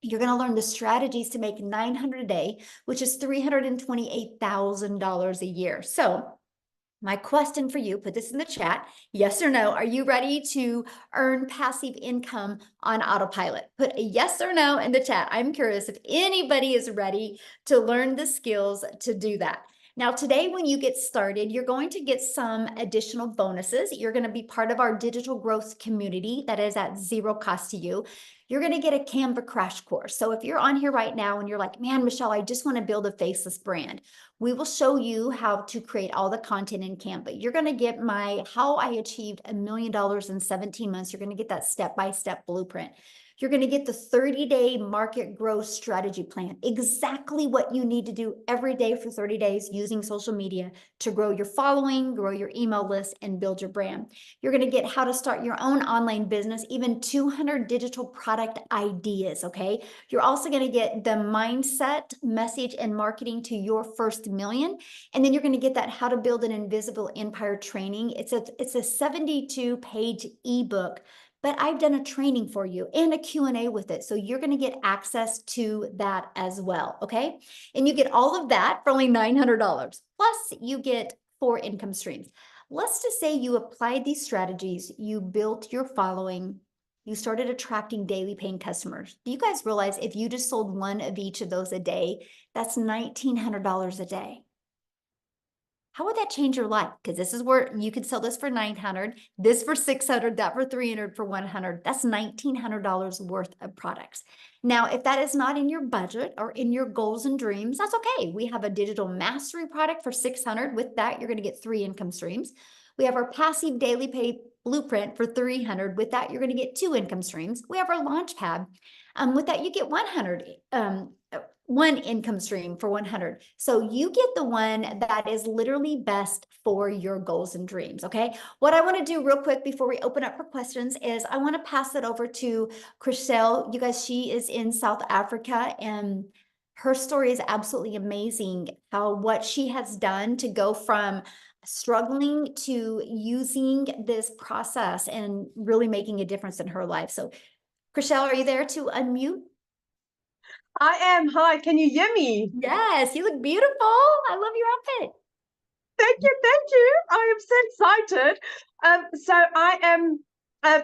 You're going to learn the strategies to make $900 a day, which is $328,000 a year. So my question for you, put this in the chat, yes or no, are you ready to earn passive income on autopilot? Put a yes or no in the chat. I'm curious if anybody is ready to learn the skills to do that. Now, today, when you get started, you're going to get some additional bonuses. You're going to be part of our digital growth community that is at zero cost to you. You're going to get a Canva crash course. So if you're on here right now and you're like, man, Michelle, I just want to build a faceless brand, we will show you how to create all the content in Canva. You're going to get my how I achieved $1 million in 17 months. You're going to get that step-by-step blueprint. You're going to get the 30-day market growth strategy plan, exactly what you need to do every day for 30 days using social media to grow your following, grow your email list, and build your brand. You're going to get how to start your own online business, even 200 digital product ideas, okay? You're also going to get the mindset, message, and marketing to your first million. And then you're going to get that how to build an invisible empire training. It's a 72-page ebook, but I've done a training for you and a Q&A with it. So you're going to get access to that as well, okay? And you get all of that for only $900. Plus you get 4 income streams. Let's just say you applied these strategies, you built your following, you started attracting daily paying customers. Do you guys realize if you just sold one of each of those a day, that's $1,900 a day? How would that change your life? Because this is where you could sell this for $900, this for $600, that for $300, for $100. That's $1,900 worth of products. Now, if that is not in your budget or in your goals and dreams, that's okay. We have a digital mastery product for $600. With that, you're going to get 3 income streams. We have our passive daily pay blueprint for $300. With that, you're going to get 2 income streams. We have our launch pad. With that, you get 1 income stream for $100. So you get the one that is literally best for your goals and dreams, okay? What I want to do real quick before we open up for questions is I want to pass it over to Chriselle. You guys, she is in South Africa, and her story is absolutely amazing, how what she has done to go from struggling to using this process and really making a difference in her life. So Chriselle, are you there to unmute? I am. Hi, can you hear me? Yes, you look beautiful. I love your outfit. Thank you, thank you. I am so excited. So I am,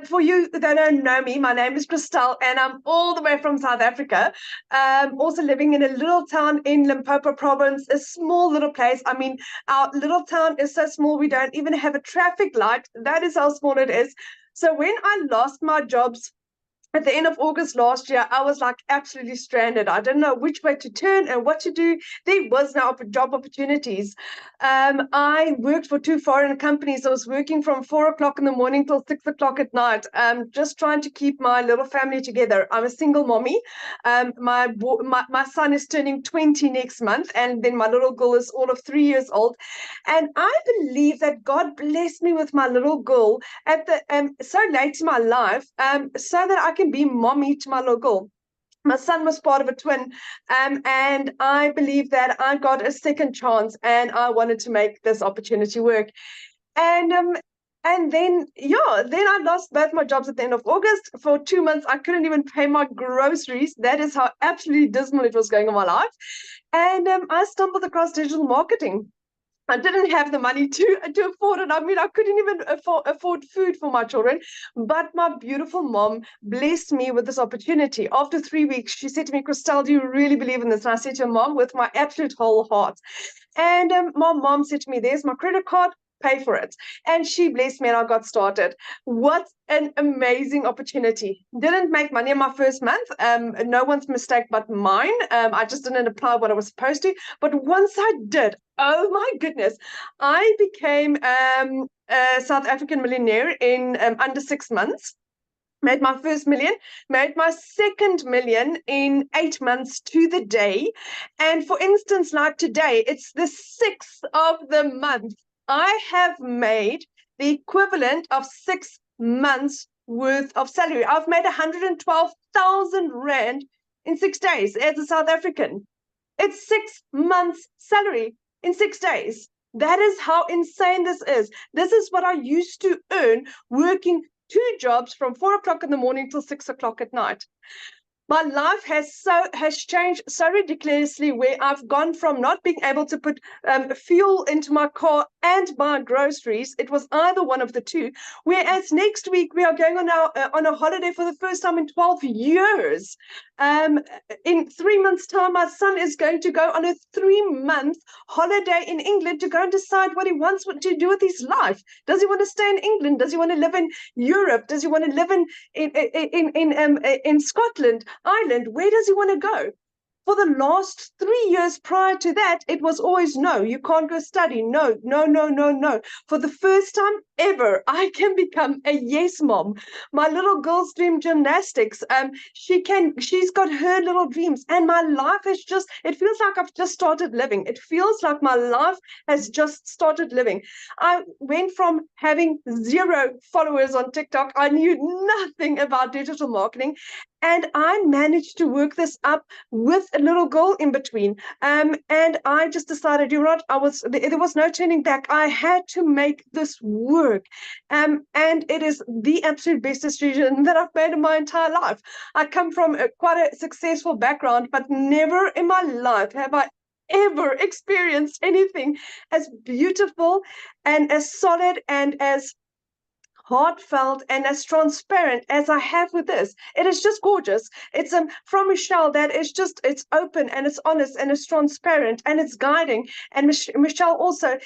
for you that don't know me, my name is Christelle, and I'm all the way from South Africa. Also living in a little town in Limpopo province, a small little place. I mean, our little town is so small, we don't even have a traffic light. That is how small it is. So when I lost my jobs at the end of August last year, I was like absolutely stranded. I didn't know which way to turn and what to do. There was no job opportunities. I worked for 2 foreign companies. I was working from 4 o'clock in the morning till 6 o'clock at night, just trying to keep my little family together. I'm a single mommy. My son is turning 20 next month, and then my little girl is all of 3 years old. And I believe that God blessed me with my little girl at the so late in my life, so that I can be mommy to my little girl. My son was part of a twin, and I believe that I got a second chance, and I wanted to make this opportunity work. And then I lost both my jobs at the end of August. For 2 months, I couldn't even pay my groceries. That is how absolutely dismal it was going in my life. And I stumbled across digital marketing. I didn't have the money to afford it. I mean, I couldn't even afford food for my children. But my beautiful mom blessed me with this opportunity. After 3 weeks, she said to me, Christelle, do you really believe in this? And I said to her, Mom, with my absolute whole heart. And my mom said to me, there's my credit card, pay for it. And she blessed me, and I got started. What an amazing opportunity. Didn't make money in my first month. No one's mistake but mine. I just didn't apply what I was supposed to. But once I did, oh my goodness, I became a South African millionaire in under 6 months. Made my first million, made my second million in 8 months to the day. And for instance, like today, it's the 6th of the month. I have made the equivalent of 6 months worth of salary. I've made 112,000 Rand in 6 days as a South African. It's 6 months salary in 6 days. That is how insane this is. This is what I used to earn working 2 jobs from 4 o'clock in the morning till 6 o'clock at night. My life has changed so ridiculously, where I've gone from not being able to put fuel into my car and buy groceries. It was either one of the two. Whereas next week we are going on a holiday for the first time in 12 years. In 3 months' time, my son is going to go on a 3-month holiday in England to go and decide what he wants to do with his life. Does he want to stay in England? Does he want to live in Europe? Does he want to live in Scotland, Ireland? Where does he want to go? For the last 3 years prior to that, it was always no, you can't go study. No, no, no, no, no. For the first time ever, I can become a yes mom. My little girl's dream gymnastics. She's got her little dreams, and my life has just, it feels like I've just started living. It feels like my life has just started living. I went from having 0 followers on TikTok. I knew nothing about digital marketing. And I managed to work this up with a little girl in between. And I just decided, you know what, there was no turning back. I had to make this work. And it is the absolute best decision that I've made in my entire life. I come from quite a successful background, but never in my life have I ever experienced anything as beautiful and as solid and as heartfelt and as transparent as I have with this. It is just gorgeous. It's from Michelle that is just, it's open and it's honest and it's transparent and it's guiding. And Michelle also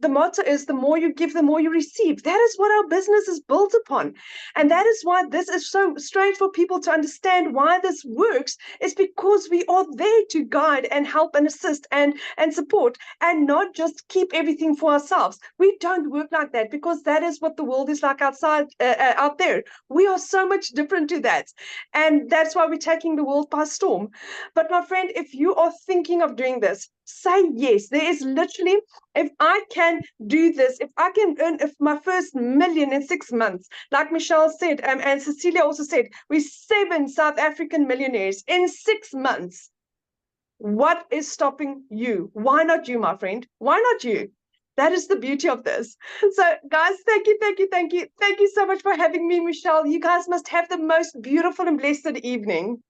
the motto is the more you give, the more you receive. That is what our business is built upon. And that is why this is so strange for people to understand why this works, is because we are there to guide and help and assist and support, and not just keep everything for ourselves. We don't work like that, because that is what the world is like outside, out there. We are so much different to that. And that's why we're taking the world by storm. But my friend, if you are thinking of doing this, say yes. There is literally, if I can do this, if I can earn my first million in 6 months, like Michelle said, and Cecilia also said, we're 7 South African millionaires in 6 months. What is stopping you? Why not you, my friend? Why not you? That is the beauty of this. So guys, thank you, thank you, thank you. Thank you so much for having me, Michelle. You guys must have the most beautiful and blessed evening.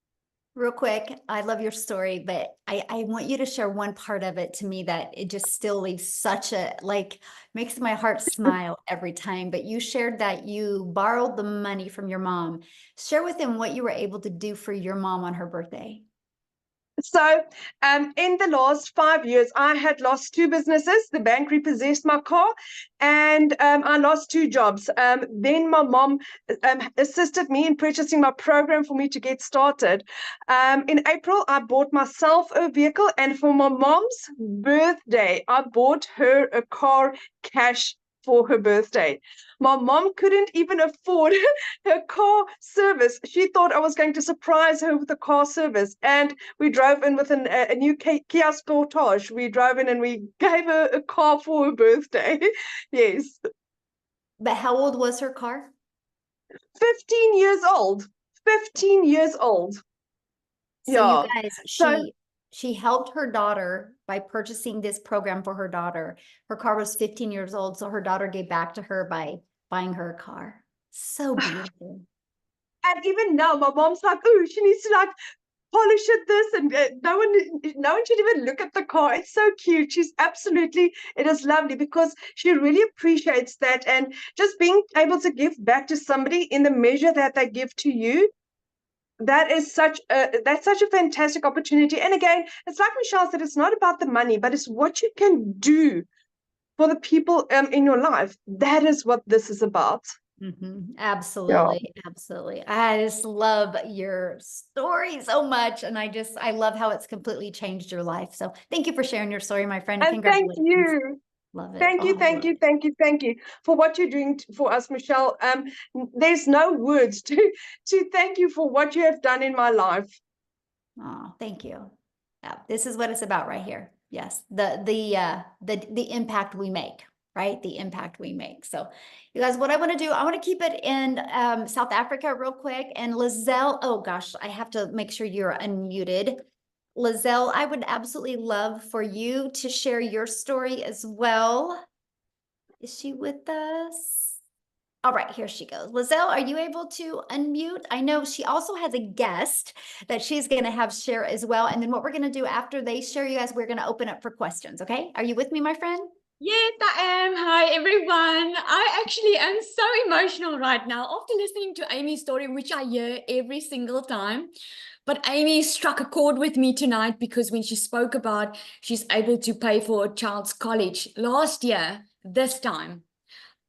Real quick, I love your story, but I want you to share one part of it to me that it just still leaves such a, like, makes my heart smile every time. But you shared that you borrowed the money from your mom. Share with them what you were able to do for your mom on her birthday. So in the last 5 years, I had lost 2 businesses. The bank repossessed my car, and I lost 2 jobs. Then my mom assisted me in purchasing my program for me to get started. In April, I bought myself a vehicle, and for my mom's birthday, I bought her a car cash for her birthday. My mom couldn't even afford her car service. She thought I was going to surprise her with a car service, and we drove in with a new Kia Sportage. We drove in and we gave her a car for her birthday. Yes. But how old was her car? 15 years old. 15 years old. So Yeah. you guys, So she helped her daughter by purchasing this program for her daughter. Her car was 15 years old, so her daughter gave back to her by buying her a car. So beautiful. and even now, my mom's like, oh, she needs to like polish it this, and no one should even look at the car. It's so cute. She's absolutely, it is lovely, because she really appreciates that, and just being able to give back to somebody in the measure that they give to you. That's such a fantastic opportunity. And again, it's like Michelle said, it's not about the money, but it's what you can do for the people in your life. That is what this is about. Absolutely. Absolutely. I just love your story so much. And I love how it's completely changed your life. So thank you for sharing your story, my friend. And thank Congratulations. you. Love it. Thank you, Oh, thank you, thank you, thank you for what you're doing for us, Michelle. There's no words to thank you for what you have done in my life. oh, thank you. Yeah, this is what it's about right here. Yes. The impact we make, right? The impact we make. So you guys, what I want to do, I want to keep it in South Africa real quick. And Lizelle, oh gosh, I have to make sure you're unmuted. Lizelle, I would absolutely love for you to share your story as well. Is she with us? All right, here she goes. Lizelle, are you able to unmute? I know she also has a guest that she's going to have share as well. And then what we're going to do after they share, you guys, we're going to open up for questions. Okay. Are you with me, my friend? Yes, I am. Hi, everyone. I actually am so emotional right now after listening to Amy's story, which I hear every single time. But Amy struck a chord with me tonight because when she spoke about she's able to pay for a child's college last year, this time,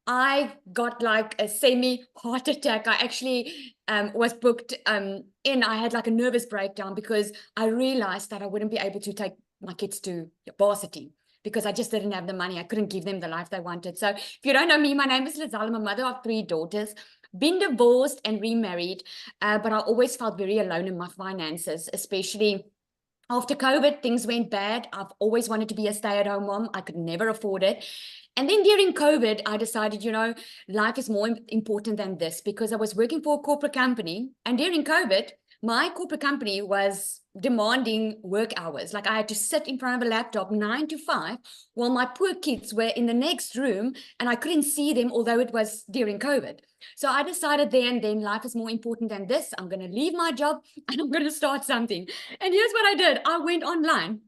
I got like a semi heart attack. I actually was booked in. I had like a nervous breakdown because I realized that I wouldn't be able to take my kids to varsity because I just didn't have the money. I couldn't give them the life they wanted. So if you don't know me, my name is Lizelle. I'm a mother of 3 daughters, been divorced and remarried, but I always felt very alone in my finances, especially after COVID, things went bad. I've always wanted to be a stay-at-home mom. I could never afford it. And then during COVID, I decided, life is more important than this because I was working for a corporate company. And during COVID, my corporate company was demanding work hours. Like I had to sit in front of a laptop 9 to 5 while my poor kids were in the next room and I couldn't see them, although it was during COVID. So I decided then life is more important than this. I'm going to leave my job and I'm going to start something. And here's what I did. I went online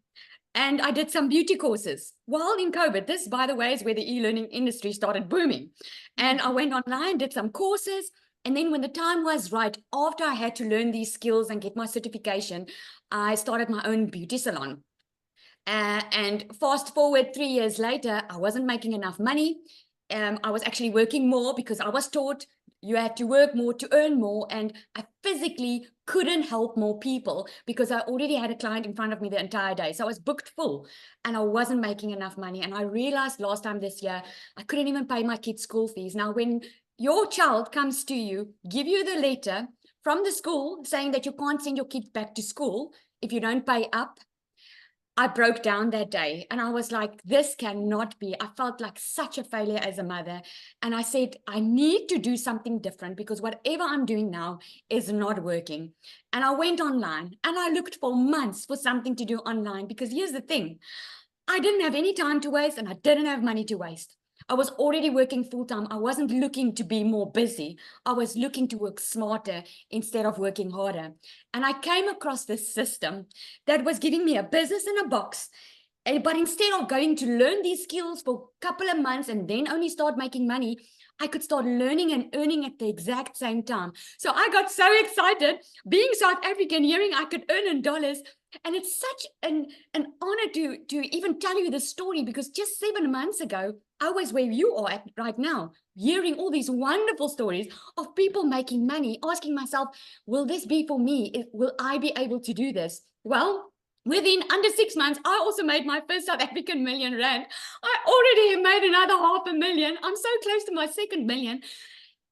and I did some beauty courses while in COVID. This, by the way, is where the e-learning industry started booming. And I went online, did some courses. And then when the time was right, after I had to learn these skills and get my certification, I started my own beauty salon. And fast forward 3 years later, I wasn't making enough money. I was actually working more because I was taught you had to work more to earn more. And I physically couldn't help more people because I already had a client in front of me the entire day. So I was booked full and I wasn't making enough money. And I realized last time this year, I couldn't even pay my kids' school fees. Now, when your child comes to you, give you the letter from the school saying that you can't send your kids back to school if you don't pay up, I broke down that day and I was like, this cannot be. I felt like such a failure as a mother. And I said, I need to do something different because whatever I'm doing now is not working. And I went online and I looked for months for something to do online because here's the thing. I didn't have any time to waste and I didn't have money to waste. I was already working full time. I wasn't looking to be more busy. I was looking to work smarter instead of working harder. And I came across this system that was giving me a business in a box. But instead of going to learn these skills for a couple of months and then only start making money, I could start learning and earning at the exact same time. So I got so excited being South African, hearing I could earn in dollars. And it's such an honor to even tell you this story because just 7 months ago, I was where you are at right now, hearing all these wonderful stories of people making money, asking myself, will this be for me? Will I be able to do this? Well, within under 6 months, I also made my first South African million rand. I already have made another 500,000. I'm so close to my second million.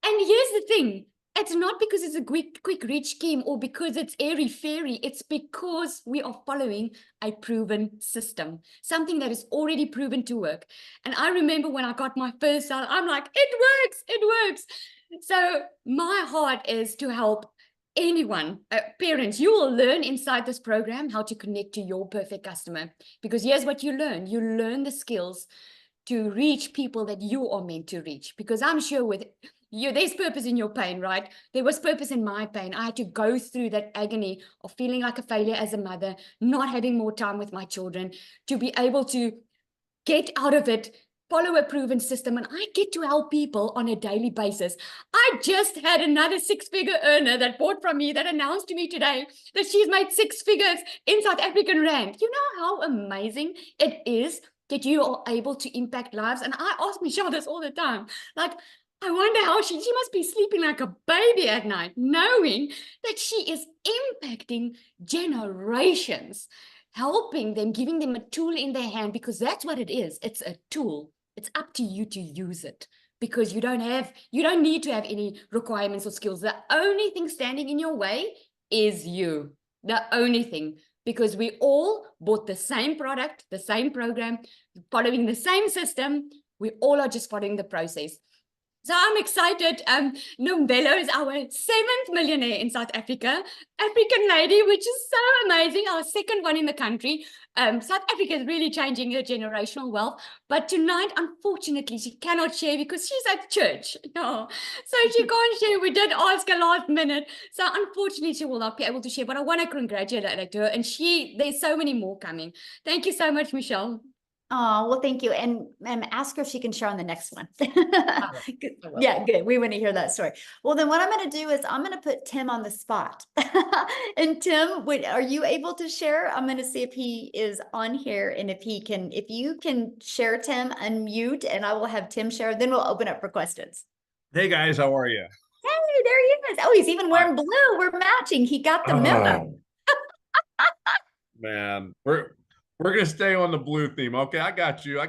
And here's the thing. It's not because it's a quick rich scheme or because it's airy-fairy. It's because we are following a proven system, something that is already proven to work. And I remember when I got my first salary, I'm like, it works. So my heart is to help anyone, parents. You will learn inside this program how to connect to your perfect customer because here's what you learn. You learn the skills to reach people that you are meant to reach because I'm sure with you, there's purpose in your pain, right? There was purpose in my pain. I had to go through that agony of feeling like a failure as a mother, not having more time with my children, to be able to get out of it, follow a proven system, and I get to help people on a daily basis. I just had another 6-figure earner that bought from me that announced to me today that she's made 6 figures in South African rand. You know how amazing it is that you are able to impact lives? And I ask Michelle this all the time, like, I wonder how she must be sleeping like a baby at night, knowing that she is impacting generations, helping them, giving them a tool in their hand, because that's what it is. It's a tool. It's up to you to use it because you don't need to have any requirements or skills. The only thing standing in your way is you. The only thing, because we all bought the same product, the same program, following the same system. We all are just following the process. So I'm excited. Nombelo is our 7th millionaire in South Africa. African lady, which is so amazing. Our 2nd one in the country. South Africa is really changing her generational wealth. But tonight, unfortunately, she cannot share because she's at church. No, so she can't share. We did ask her last minute. So unfortunately, she will not be able to share. But I want to congratulate her. And there's so many more coming. Thank you so much, Michelle. Oh, well, thank you. And ask her if she can share on the next one. Good. I will. Yeah, good. We want to hear that story. Well, then what I'm going to do is I'm going to put Tim on the spot. And Tim, are you able to share? I'm going to see if he is on here and if you can share, Tim, unmute, and I will have Tim share. Then we'll open up for questions. Hey guys, how are you? Hey, there he is. Oh, he's even wearing blue. We're matching. He got the memo. Man, we're gonna stay on the blue theme. Okay, I got you.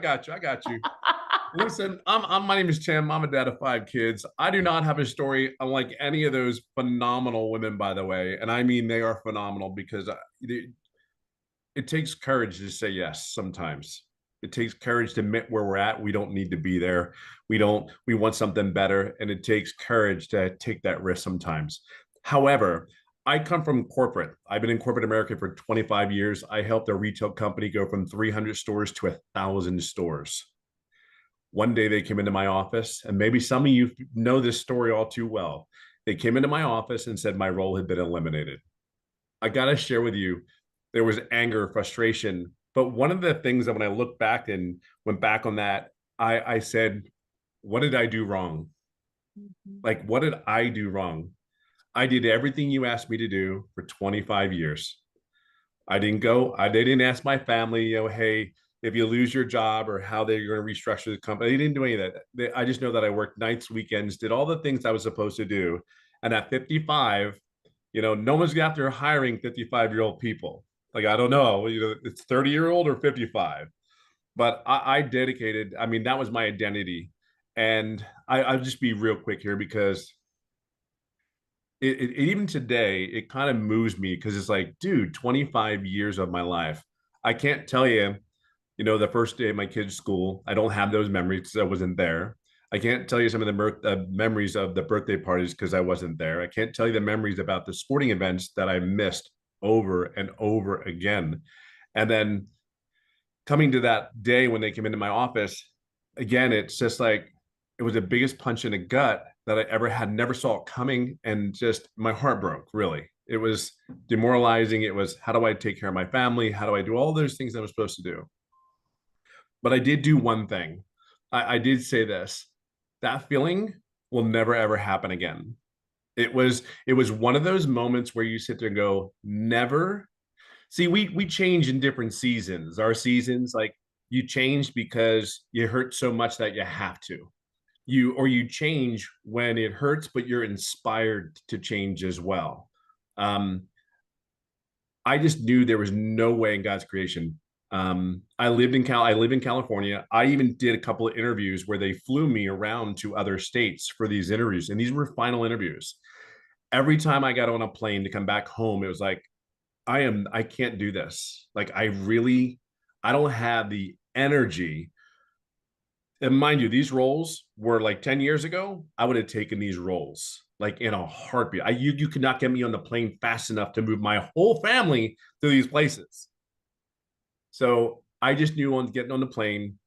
Listen, my name is Tim. I'm a dad of 5 kids. I do not have a story unlike any of those phenomenal women, by the way, and I mean they are phenomenal because it takes courage to say yes sometimes. It takes courage to admit where we're at. We don't need to be there. We want something better, and it takes courage to take that risk sometimes. However, I come from corporate. I've been in corporate America for 25 years. I helped a retail company go from 300 stores to 1,000 stores. One day they came into my office, and maybe some of you know this story all too well. They came into my office and said my role had been eliminated. I got to share with you, there was anger, frustration. But one of the things that when I look back and went back on that, I said, what did I do wrong? Like, what did I do wrong? I did everything you asked me to do for 25 years. They didn't ask my family, hey, if you lose your job or how they're going to restructure the company. They didn't do any of that. I just know that I worked nights, weekends, did all the things I was supposed to do. And at 55, no one's after hiring 55-year-old people. Like, I don't know, it's 30-year-old or 55. But I dedicated, that was my identity. And I'll just be real quick here because even today, it kind of moves me because it's like, dude, 25 years of my life. I can't tell you, the first day of my kid's school, I don't have those memories because I wasn't there. I can't tell you some of the memories of the birthday parties because I wasn't there. I can't tell you the memories about the sporting events that I missed over and over again. And then coming to that day when they came into my office, again, it's just like, it was the biggest punch in the gut that I ever had, never saw it coming. And just my heart broke, really. It was demoralizing. It was, how do I take care of my family? How do I do all those things I was supposed to do? But I did do one thing. I did say this, that feeling will never, ever happen again. It was one of those moments where you sit there and go, never. See, we change in different seasons. Our seasons, like, you change because you hurt so much that you have to. You change when it hurts, but you're inspired to change as well. I just knew there was no way in God's creation. I live in California. I even did a couple of interviews where they flew me around to other states for these interviews, and these were final interviews. Every time I got on a plane to come back home, it was like, I can't do this. Like, I don't have the energy. And mind you, these roles were like 10 years ago, I would have taken these roles like in a heartbeat. You could not get me on the plane fast enough to move my whole family to these places. So I just knew on getting on the plane,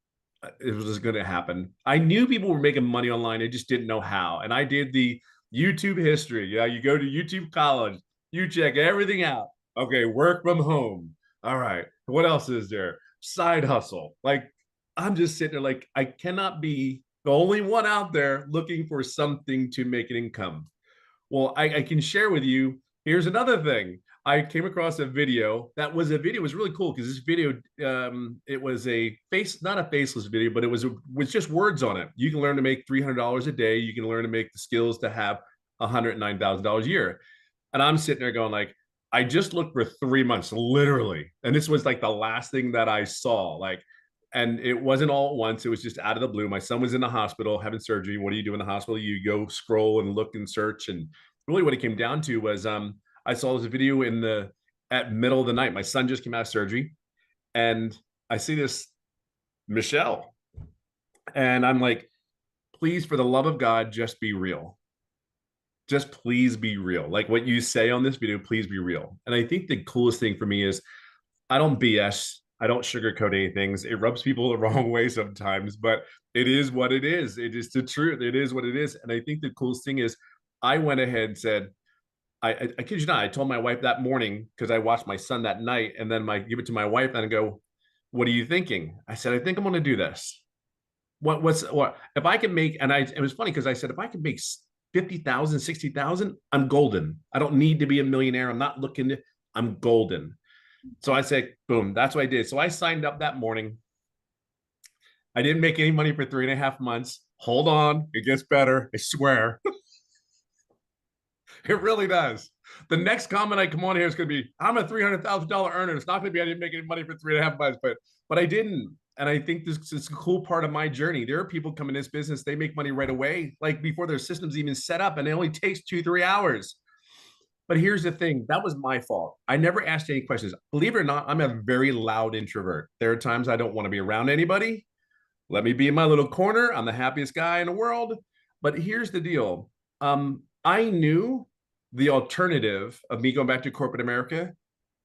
it was going to happen. I knew people were making money online. I just didn't know how. And I did the YouTube history. Yeah, you go to YouTube College, you check everything out. Okay, work from home. All right, what else is there? Side hustle. Like, I'm just sitting there like, I cannot be the only one out there looking for something to make an income. Well, I can share with you, here's another thing. I came across a video. It was really cool because this video, it was not a faceless video, but it was just words on it. You can learn to make $300 a day. You can learn to make the skills to have $109,000 a year. And I'm sitting there going like, I just looked for 3 months, literally. And this was like the last thing that I saw. And it wasn't all at once. It was just out of the blue. My son was in the hospital having surgery. What do you do in the hospital? You go scroll and look and search. And really what it came down to was I saw this video at middle of the night. My son just came out of surgery. And I see this Michelle. And I'm like, please, for the love of God, just be real. Just please be real. Like what you say on this video, please be real. And I think the coolest thing for me is I don't BS. I don't sugarcoat anything. It rubs people the wrong way sometimes, but it is what it is. It is the truth. It is what it is. And I think the coolest thing is I went ahead and said, I kid you not, I told my wife that morning because I watched my son that night, and then I give it to my wife and I go, what are you thinking? I said, I think I'm going to do this. What if I can make, and it was funny because I said, if I can make 50,000, 60,000, I'm golden. I don't need to be a millionaire. I'm not looking to, I'm golden. So I said, boom, that's what I did. So I signed up that morning. I didn't make any money for 3.5 months. Hold on, it gets better. I swear. It really does. The next comment I come on here is going to be, I'm a $300,000 earner. It's not going to be, I didn't make any money for 3.5 months, but I didn't. And I think this is a cool part of my journey. There are people come in this business, they make money right away, like before their system's even set up, and it only takes 2-3 hours. But here's the thing, that was my fault. I never asked any questions. Believe it or not, I'm a very loud introvert. There are times I don't want to be around anybody. Let me be in my little corner. I'm the happiest guy in the world. But here's the deal. I knew the alternative of me going back to corporate America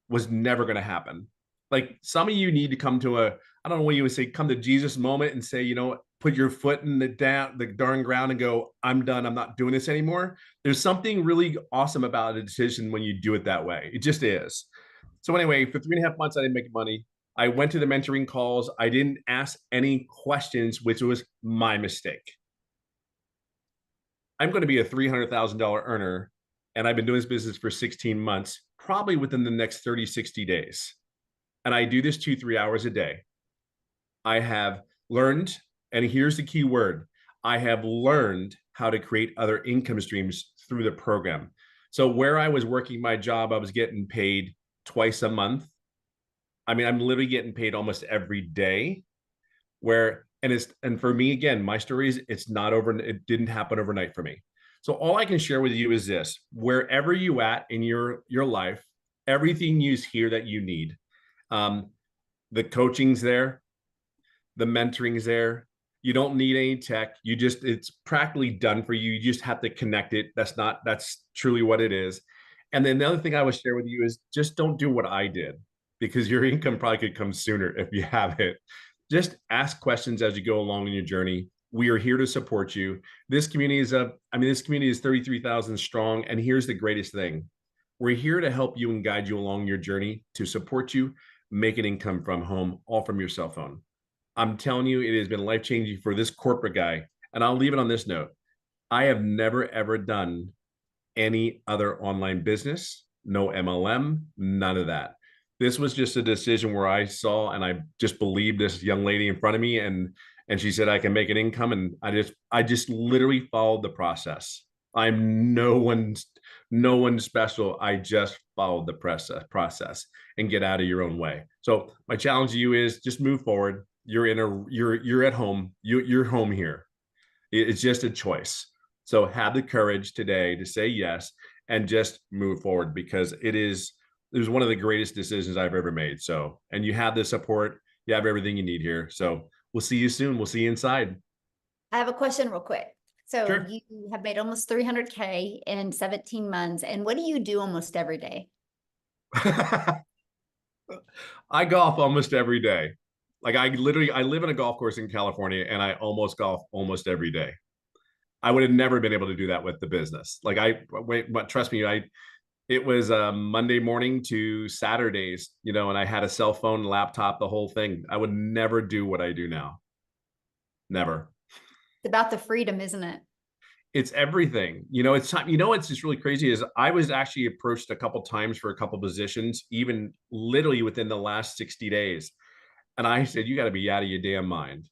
was never going to happen. Like some of you need to come to I don't know what you would say, come to Jesus moment and say, you know, put your foot in the darn ground and go, I'm done. I'm not doing this anymore. There's something really awesome about a decision when you do it that way. It just is. So anyway, for 3.5 months, I didn't make money. I went to the mentoring calls. I didn't ask any questions, which was my mistake. I'm going to be a $300,000 earner, and I've been doing this business for 16 months, probably within the next 30, 60 days. And I do this 2-3 hours a day. I have learned, and here's the key word, I have learned how to create other income streams through the program. So where I was working my job, I was getting paid twice a month. I mean, I'm literally getting paid almost every day. And for me, again, my story is it's not over. It didn't happen overnight for me. So all I can share with you is this: wherever you at in your life, everything you hear that you need, the coaching's there, the mentoring's there. You don't need any tech. It's practically done for you. You just have to connect it. That's truly what it is. And then the other thing I would share with you is just don't do what I did, because your income probably could come sooner if you have it. Just ask questions as you go along in your journey. We are here to support you. This community is 33,000 strong. And here's the greatest thing. We're here to help you and guide you along your journey, to support you, make an income from home, all from your cell phone. I'm telling you, it has been life-changing for this corporate guy. And I'll leave it on this note. I have never, ever done any other online business, no MLM, none of that. This was just a decision where I saw and I just believed this young lady in front of me, and she said I can make an income, and I just literally followed the process. I'm no one special. I just followed the process and get out of your own way. So my challenge to you is just move forward. You're at home. You're home here. It's just a choice. So have the courage today to say yes and just move forward, because it was one of the greatest decisions I've ever made. So, and you have the support, you have everything you need here. So we'll see you soon. We'll see you inside. I have a question real quick. So Sure. you have made almost 300K in 17 months. And what do you do almost every day? I golf almost every day. Like I live in a golf course in California, and I almost golf almost every day. I would have never been able to do that with the business. Like but trust me, it was Monday morning to Saturdays, and I had a cell phone, laptop, the whole thing. I would never do what I do now. Never. It's about the freedom, isn't it? It's everything. It's time. What's just really crazy is I was actually approached a couple times for a couple positions, even literally within the last 60 days. And I said, you got to be out of your damn mind.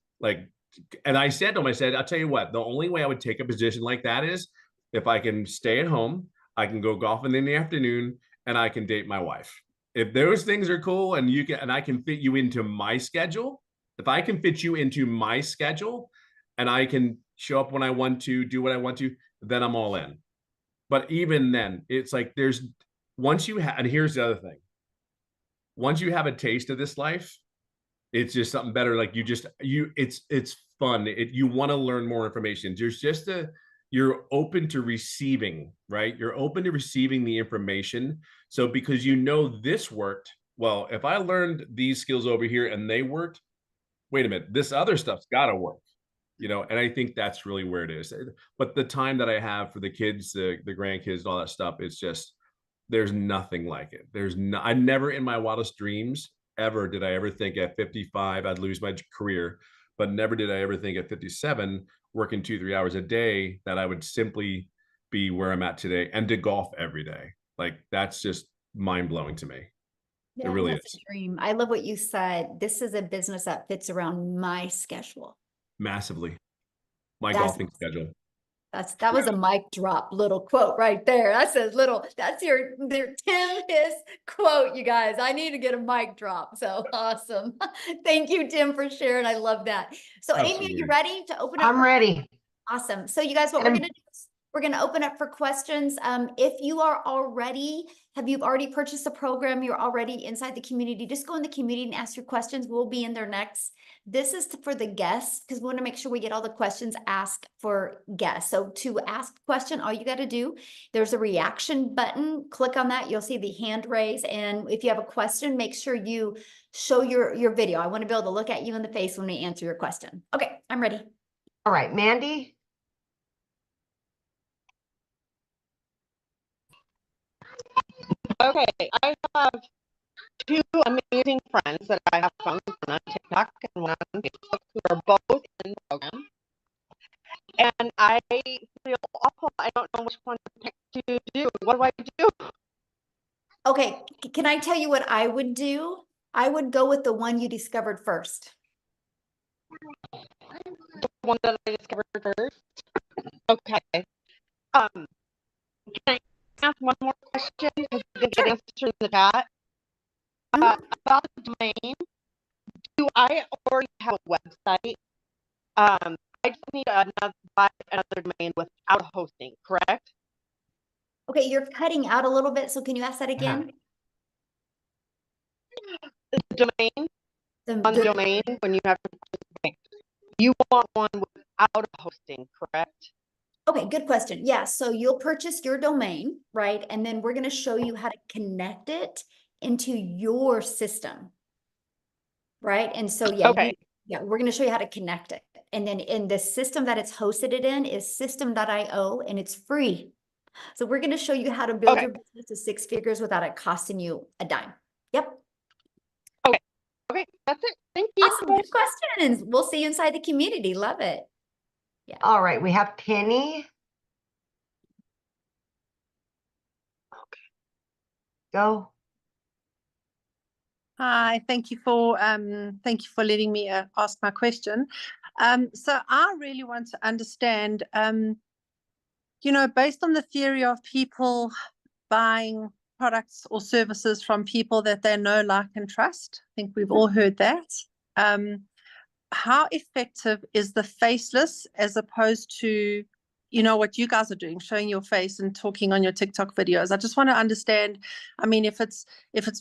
And I said to him, I'll tell you what, the only way I would take a position like that is if I can stay at home, I can go golfing in the afternoon, and I can date my wife. If those things are cool and I can fit you into my schedule, if I can fit you into my schedule and I can show up when I want to, do what I want to, then I'm all in. But even then, it's like and here's the other thing. Once you have a taste of this life, It's just something better. Like it's fun. You want to learn more information. You're open to receiving, right? You're open to receiving the information. So because this worked, well, if I learned these skills over here and they worked, wait a minute, this other stuff's got to work, and I think that's really where it is. But the time that I have for the kids, the grandkids, and all that stuff, it's just, there's nothing like it. I never in my wildest dreams ever did I ever think at 55 I'd lose my career, but never did I ever think at 57, working 2-3 hours a day, that I would simply be where I'm at today and to golf every day. Like, that's just mind blowing to me. Yeah, really that's is. a dream. I love what you said. This is a business that fits around my schedule. Massively. My That's golfing schedule. that was a mic drop little quote right there. That's your Tim his quote, you guys. I need to get a mic drop. So awesome. Thank you, Tim, for sharing. I love that. So Amy, are you Absolutely. ready to open up? I'm ready. Awesome. So you guys, what we're And- gonna do is we're gonna open up for questions. If you are already, have you already purchased a program, you're already inside the community, just go in the community and ask your questions. We'll be in there next. This is for the guests, because we want to make sure we get all the questions asked for guests. So to ask a question, all you got to do, there's a reaction button. Click on that. You'll see the hand raise. And if you have a question, make sure you show your video. I want to be able to look at you in the face when we answer your question. Okay, I'm ready. All right, Mandy. Okay, I have two amazing friends that I have found, one on TikTok and one on Facebook, who are both in the program. And I feel awful. I don't know which one to pick to do. What do I do? Okay, can I tell you what I would do? I would go with the one you discovered first. The one that I discovered first. Okay. Can I ask one more question? Because I didn't get an answer in the chat. About the domain. Do I already have a website? I just need buy another domain without hosting, correct? Okay, you're cutting out a little bit, so can you ask that again? The domain, The- on the domain, when you have to, you want one without hosting, correct? Okay, good question. Yeah, so you'll purchase your domain, right? And then we're going to show you how to connect it into your system, right? And so, yeah, Okay. we're going to show you how to connect it. And then in the system that it's hosted it in is system.io, and it's free. So we're going to show you how to build Okay. your business to 6 figures without it costing you a dime. Yep. Okay, that's it. Thank you. Awesome. Good questions. We'll see you inside the community. Love it. All right, we have Penny. Okay. Go. Hi, thank you for letting me ask my question. So I really want to understand, based on the theory of people buying products or services from people that they know, like, and trust. I think we've all heard that. How effective is the faceless as opposed to, what you guys are doing, showing your face and talking on your TikTok videos? I just want to understand, I mean, if it's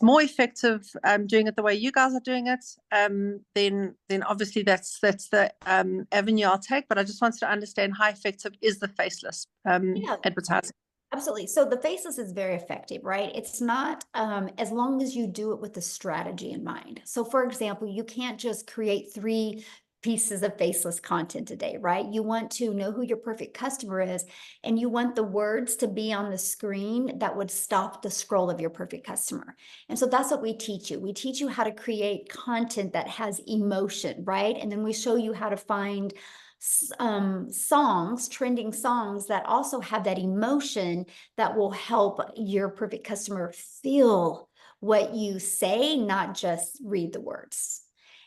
more effective doing it the way you guys are doing it, then obviously that's the avenue I'll take. But I just wanted to understand how effective is the faceless advertising. Absolutely. So the faceless is very effective, right? It's not as long as you do it with the strategy in mind. So for example, you can't just create 3 pieces of faceless content today, right? You want to know who your perfect customer is, and you want the words to be on the screen that would stop the scroll of your perfect customer. And so that's what we teach you. We teach you how to create content that has emotion, right? And then we show you how to find songs, trending songs that also have that emotion that will help your perfect customer feel what you say, not just read the words.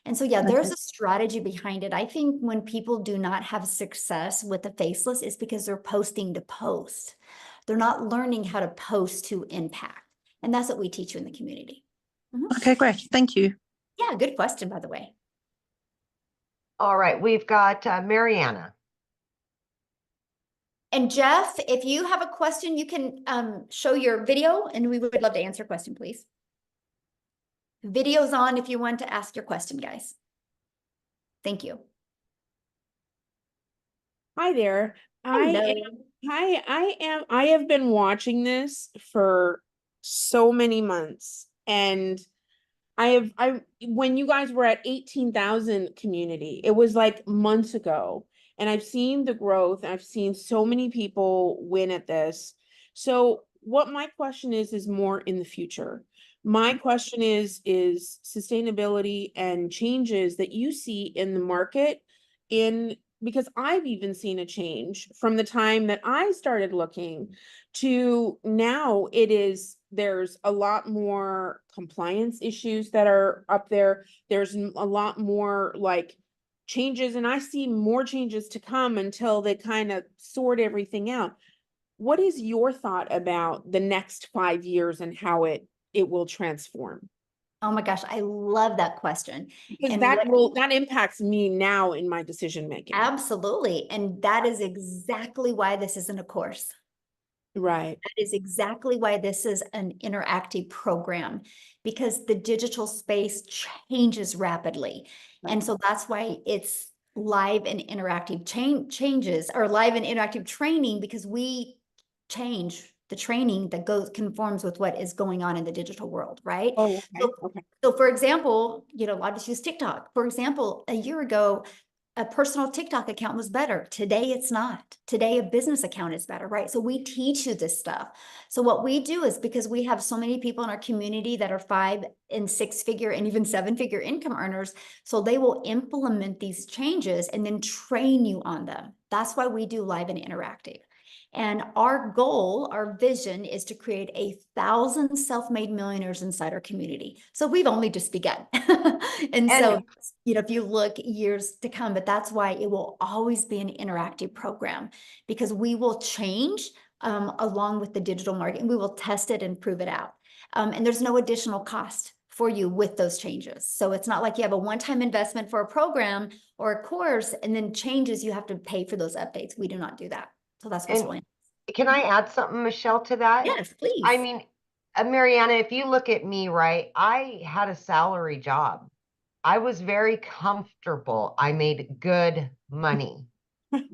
And so, yeah, there's a strategy behind it. I think when people do not have success with the faceless, it's because they're posting to post. They're not learning how to post to impact. And that's what we teach you in the community. Okay, great. Thank you. Yeah, good question, by the way. All right, we've got Mariana. And Jeff, if you have a question, you can show your video and we would love to answer a question, please. Video's on if you want to ask your question, guys. Thank you. Hi there. Hello. I have been watching this for so many months, and when you guys were at 18,000 community, it was like months ago, and I've seen the growth. I've seen so many people win at this. So what my question is more in the future. My question is sustainability and changes that you see in the market because I've even seen a change from the time that I started looking to now. There's a lot more compliance issues that are up there. There's a lot more like changes, and I see more changes to come until they kind of sort everything out. What is your thought about the next 5 years and how it will transform? Oh my gosh, I love that question. Because And that impacts me now in my decision making. absolutely. And that is exactly why this isn't a course. Right. That is exactly why this is an interactive program, because the digital space changes rapidly. Right. And so that's why it's live and interactive changes, or live and interactive training, because we change the training that conforms with what is going on in the digital world, right? Oh, okay. Okay. So for example, a lot of us use TikTok. For example, a year ago, a personal TikTok account was better. Today, it's not. Today, a business account is better, right? So we teach you this stuff. So what we do is, because we have so many people in our community that are 5 and 6 figure and even 7 figure income earners, so they will implement these changes and then train you on them. That's why we do live and interactive. And our goal, our vision, is to create 1,000 self-made millionaires inside our community. So we've only just begun. and so, if you look years to come, but that's why it will always be an interactive program, because we will change along with the digital market, and we will test it and prove it out. And there's no additional cost for you with those changes. So it's not like you have a one-time investment for a program or a course and then changes, you have to pay for those updates. We do not do that. So that's what's really. Can I add something, Michelle, to that? Yes, please. I mean, Mariana, if you look at me, right, I had a salary job. I was very comfortable. I made good money.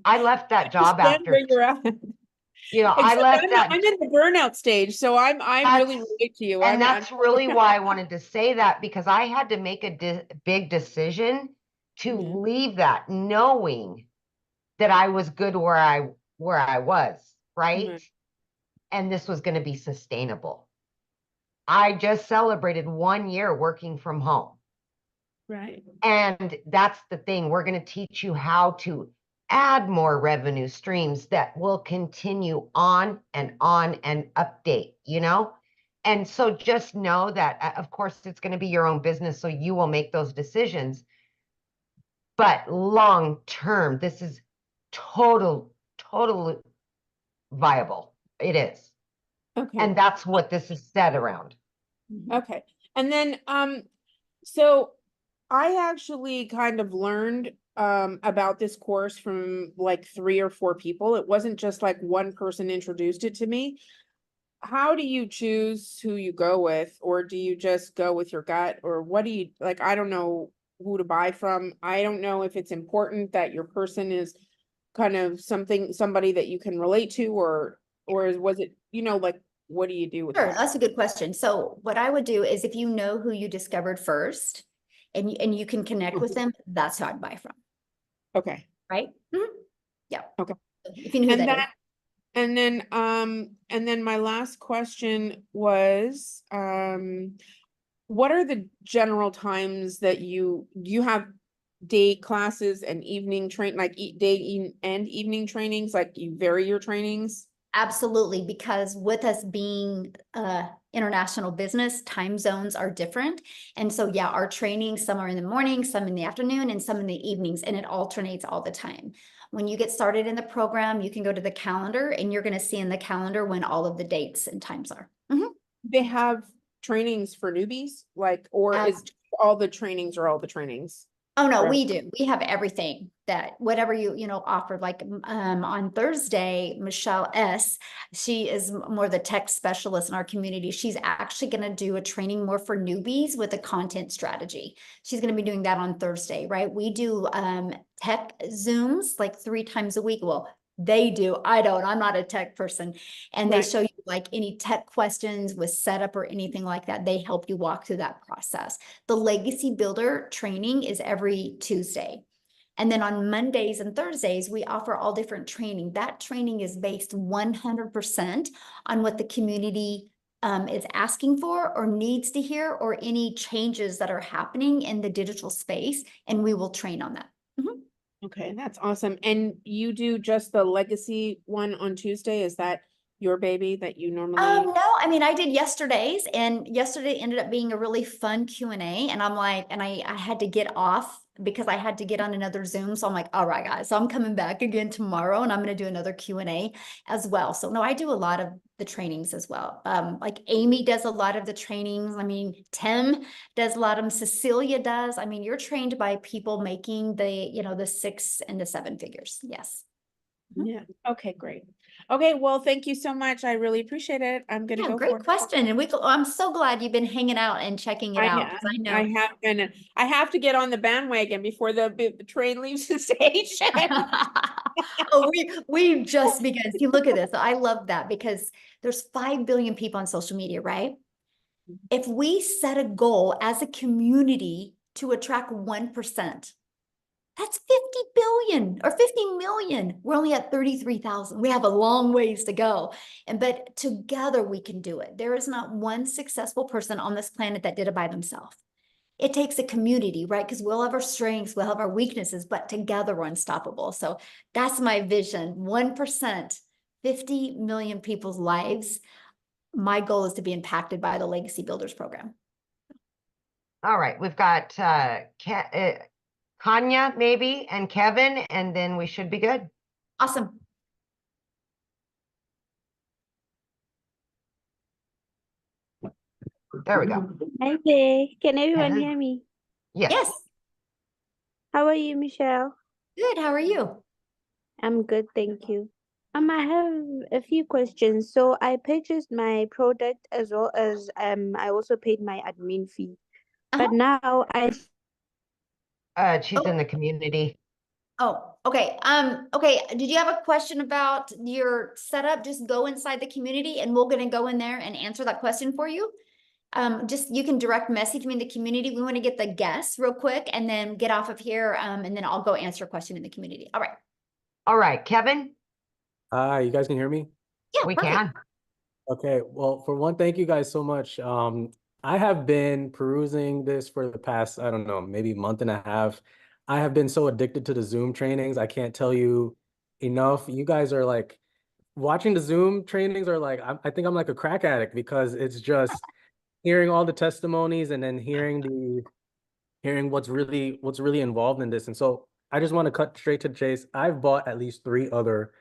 I left that job after, where you're at. I left that. I'm in the burnout stage, so I really relate to you. And that's really why I wanted to say that, because I had to make a big decision to leave that, knowing that I was good where I was, right? And this was going to be sustainable. I just celebrated 1 year working from home. Right. And that's the thing. We're going to teach you how to add more revenue streams that will continue on and update, And so just know that, of course, it's going to be your own business, so you will make those decisions. But long term, this is totally viable. It is. Okay. And that's what this is set around. Okay. And then, so I actually kind of learned about this course from like 3 or 4 people. It wasn't just like one person introduced it to me. How do you choose who you go with, or do you just go with your gut, or what do you like? I don't know who to buy from. I don't know if it's important that your person is kind of somebody that you can relate to, or was it, like, what do you do with Sure, that? that's a good question. So what I would do is, if you know who you discovered first and you can connect with them, that's who I'd buy from. Okay. Right? Yeah. Okay. If you know who that is. And then my last question was, what are the general times that you have day classes and evening day and evening trainings, like you vary your trainings? Absolutely, because with us being international business, time zones are different. And so, yeah, our training, some are in the morning, some in the afternoon, and some in the evenings, and it alternates all the time. When you get started in the program, you can go to the calendar and you're going to see in the calendar when all of the dates and times are. They have trainings for newbies, or is all the trainings? Oh no, Or- we do. We have everything that whatever you offered. Like on Thursday, Michelle S. She is more the tech specialist in our community. She's actually going to do a training more for newbies with a content strategy. She's going to be doing that on Thursday, right? We do tech Zooms like 3 times a week. Well, they do. I don't. I'm not a tech person. And they Right. show you like any tech questions with setup or anything like that. They help you walk through that process. The Legacy Builder training is every Tuesday. And then on Mondays and Thursdays, we offer all different training. That training is based 100% on what the community is asking for or needs to hear, or any changes that are happening in the digital space, and we will train on that. Okay, that's awesome. And you do just the legacy one on Tuesday? Is that your baby that you normally? No, I mean, I did yesterday's, and yesterday ended up being a really fun Q&A. And I'm like, and I had to get off because I had to get on another Zoom. So I'm like, all right, guys, so I'm coming back again tomorrow, and I'm going to do another Q&A as well. So no, I do a lot of the trainings as well. Like Amy does a lot of the trainings. I mean, Tim does a lot of them. Cecilia does. I mean, you're trained by people making the 6 and the 7 figures. Yes. Yeah. Okay, great. Okay, well, thank you so much. I really appreciate it. I'm gonna Yeah, go great for it. question. And I'm so glad you've been hanging out and checking it out, because I know. I have been. I have to get on the bandwagon before the train leaves the station. Oh, we just begun. See, look at this. I love that, because there's 5 billion people on social media, right? If we set a goal as a community to attract 1%, that's 50 billion or 50 million. We're only at 33,000. We have a long ways to go. But together we can do it. There is not one successful person on this planet that did it by themselves. It takes a community, right? Because we'll have our strengths, we'll have our weaknesses, but together we're unstoppable. So that's my vision. 1%, 50 million people's lives. My goal is to be impacted by the Legacy Builders program. All right, we've got Kanya maybe and Kevin, and then we should be good. Awesome. There we go. Hi there. Can everyone Hello. hear me? Yes. Yes. How are you, Michelle? Good. How are you? I'm good, thank you. I have a few questions. So I purchased my product as well as I also paid my admin fee. But now She's in the community. Oh, okay. Okay. Did you have a question about your setup? Just go inside the community and we're gonna go in there and answer that question for you. Just you can direct message me in the community. We want to get the guests real quick and then get off of here. And then I'll go answer a question in the community. All right. All right, Kevin. Hi, you guys can hear me? Yeah, We perfect. can. Okay, well, for one, thank you guys so much. I have been perusing this for the past, I don't know, maybe month and a half. I have been so addicted to the Zoom trainings. I can't tell you enough. You guys are like, watching the Zoom trainings are like, I think I'm like a crack addict, because it's just hearing all the testimonies and then hearing what's really involved in this. And so I just want to cut straight to the chase. I've bought at least 3 other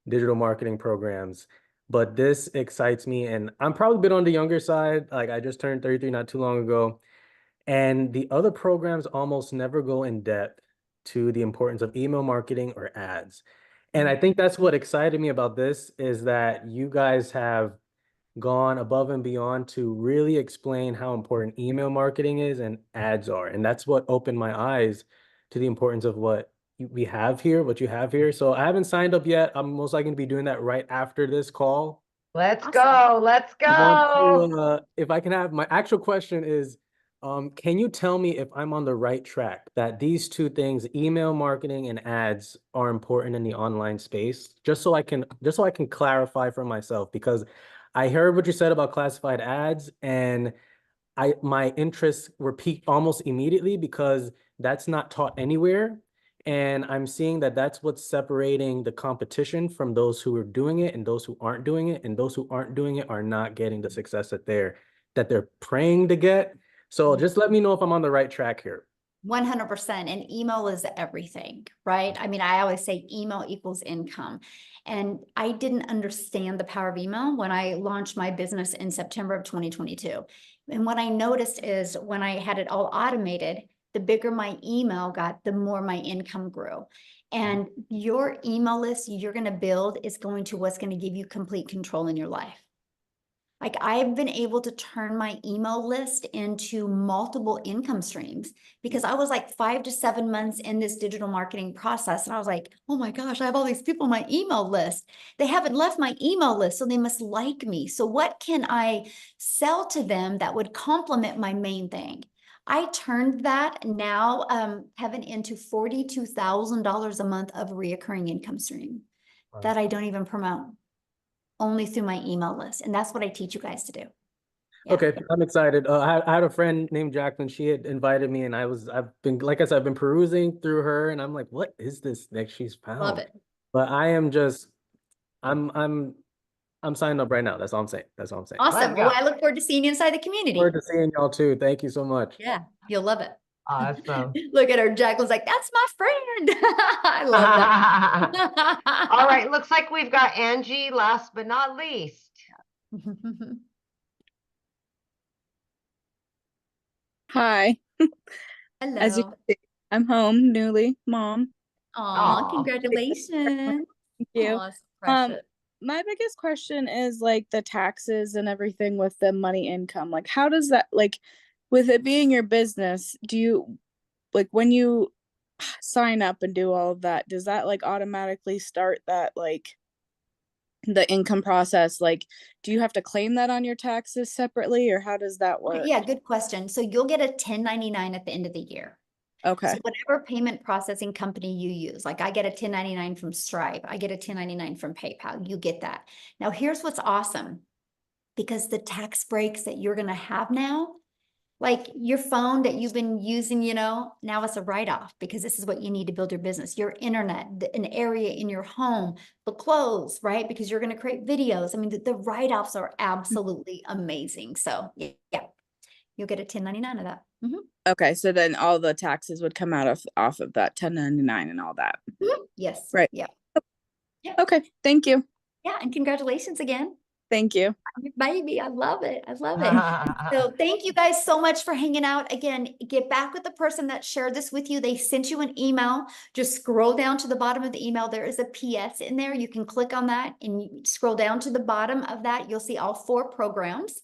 digital marketing programs, but this excites me, and I'm probably a bit on the younger side. Like, I just turned 33 not too long ago, and the other programs almost never go in depth to the importance of email marketing or ads. And I think that's what excited me about this, is that you guys have gone above and beyond to really explain how important email marketing is and ads are. And that's what opened my eyes to the importance of what you have here. So I haven't signed up yet. I'm most likely going to be doing that right after this call. Let's Awesome. go. Let's go. If I can have, my actual question is, can you tell me if I'm on the right track, that these 2 things, email marketing and ads, are important in the online space? Just so I can clarify for myself, because I heard what you said about classified ads, and my interests were piqued almost immediately, because that's not taught anywhere. And I'm seeing that that's what's separating the competition from those who are doing it and those who aren't doing it. And those who aren't doing it are not getting the success that they're praying to get. So just let me know if I'm on the right track here. 100%. And email is everything, right? I mean, I always say email equals income. And I didn't understand the power of email when I launched my business in September of 2022. And what I noticed is when I had it all automated, the bigger my email got, the more my income grew. And your email list you're going to build is going to what's going to give you complete control in your life. Like I've been able to turn my email list into multiple income streams because I was like 5 to 7 months in this digital marketing process. And I was like, oh my gosh, I have all these people on my email list. They haven't left my email list, so they must like me. So what can I sell to them that would complement my main thing? I turned that now, Kevin, into $42,000 a month of reoccurring income stream that I don't even promote. Only through my email list. And that's what I teach you guys to do. Yeah. Okay, I'm excited. I had a friend named Jacqueline. She had invited me, and I've been, like I said, I've been perusing through her, and I'm like, what is this that she's found? Love it. But I'm signed up right now. That's all I'm saying. That's all I'm saying. Awesome. Let's Well, go. I look forward to seeing you inside the community. Forward to seeing y'all too. Thank you so much. Yeah, you'll love it. Awesome. Look at her. Jacqueline's like, that's my friend. I love that. All right, looks like we've got Angie last but not least. Hi. As you Hello. can see, I'm home, newly mom. Aw, Aw. congratulations. Thank you. Aw, it's precious. My biggest question is like the taxes and everything with the money income. Like, how does that, like, with it being your business, do you, like, when you sign up and do all of that, does that like automatically start that, like, the income process? Like, do you have to claim that on your taxes separately, or how does that work? Yeah, good question. So you'll get a 1099 at the end of the year. Okay. So whatever payment processing company you use, like I get a 1099 from Stripe, I get a 1099 from PayPal, you get that. Now here's what's awesome, because the tax breaks that you're going to have now, like your phone that you've been using, now it's a write-off because this is what you need to build your business, your internet, an area in your home, the clothes, right? Because you're going to create videos. I mean, the write-offs are absolutely amazing. So yeah, you'll get a 1099 of that. Okay, so then all the taxes would come out of off of that 1099 and all that. Yes. Right. Yeah. Okay, thank you. Yeah, and congratulations again. Thank you. Baby, I love it. I love it. So thank you guys so much for hanging out. Again, get back with the person that shared this with you. They sent you an email. Just scroll down to the bottom of the email. There is a PS in there. You can click on that and you scroll down to the bottom of that. You'll see all 4 programs.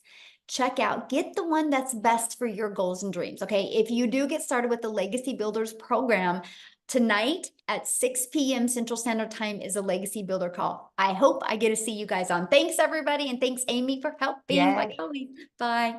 Check out, get the one that's best for your goals and dreams. Okay. If you do get started with the Legacy Builders program, tonight at 6 p.m. Central Standard Time is a Legacy Builder call. I hope I get to see you guys on. Thanks, everybody. And thanks, Amy, for helping. Yay. Like always. Bye.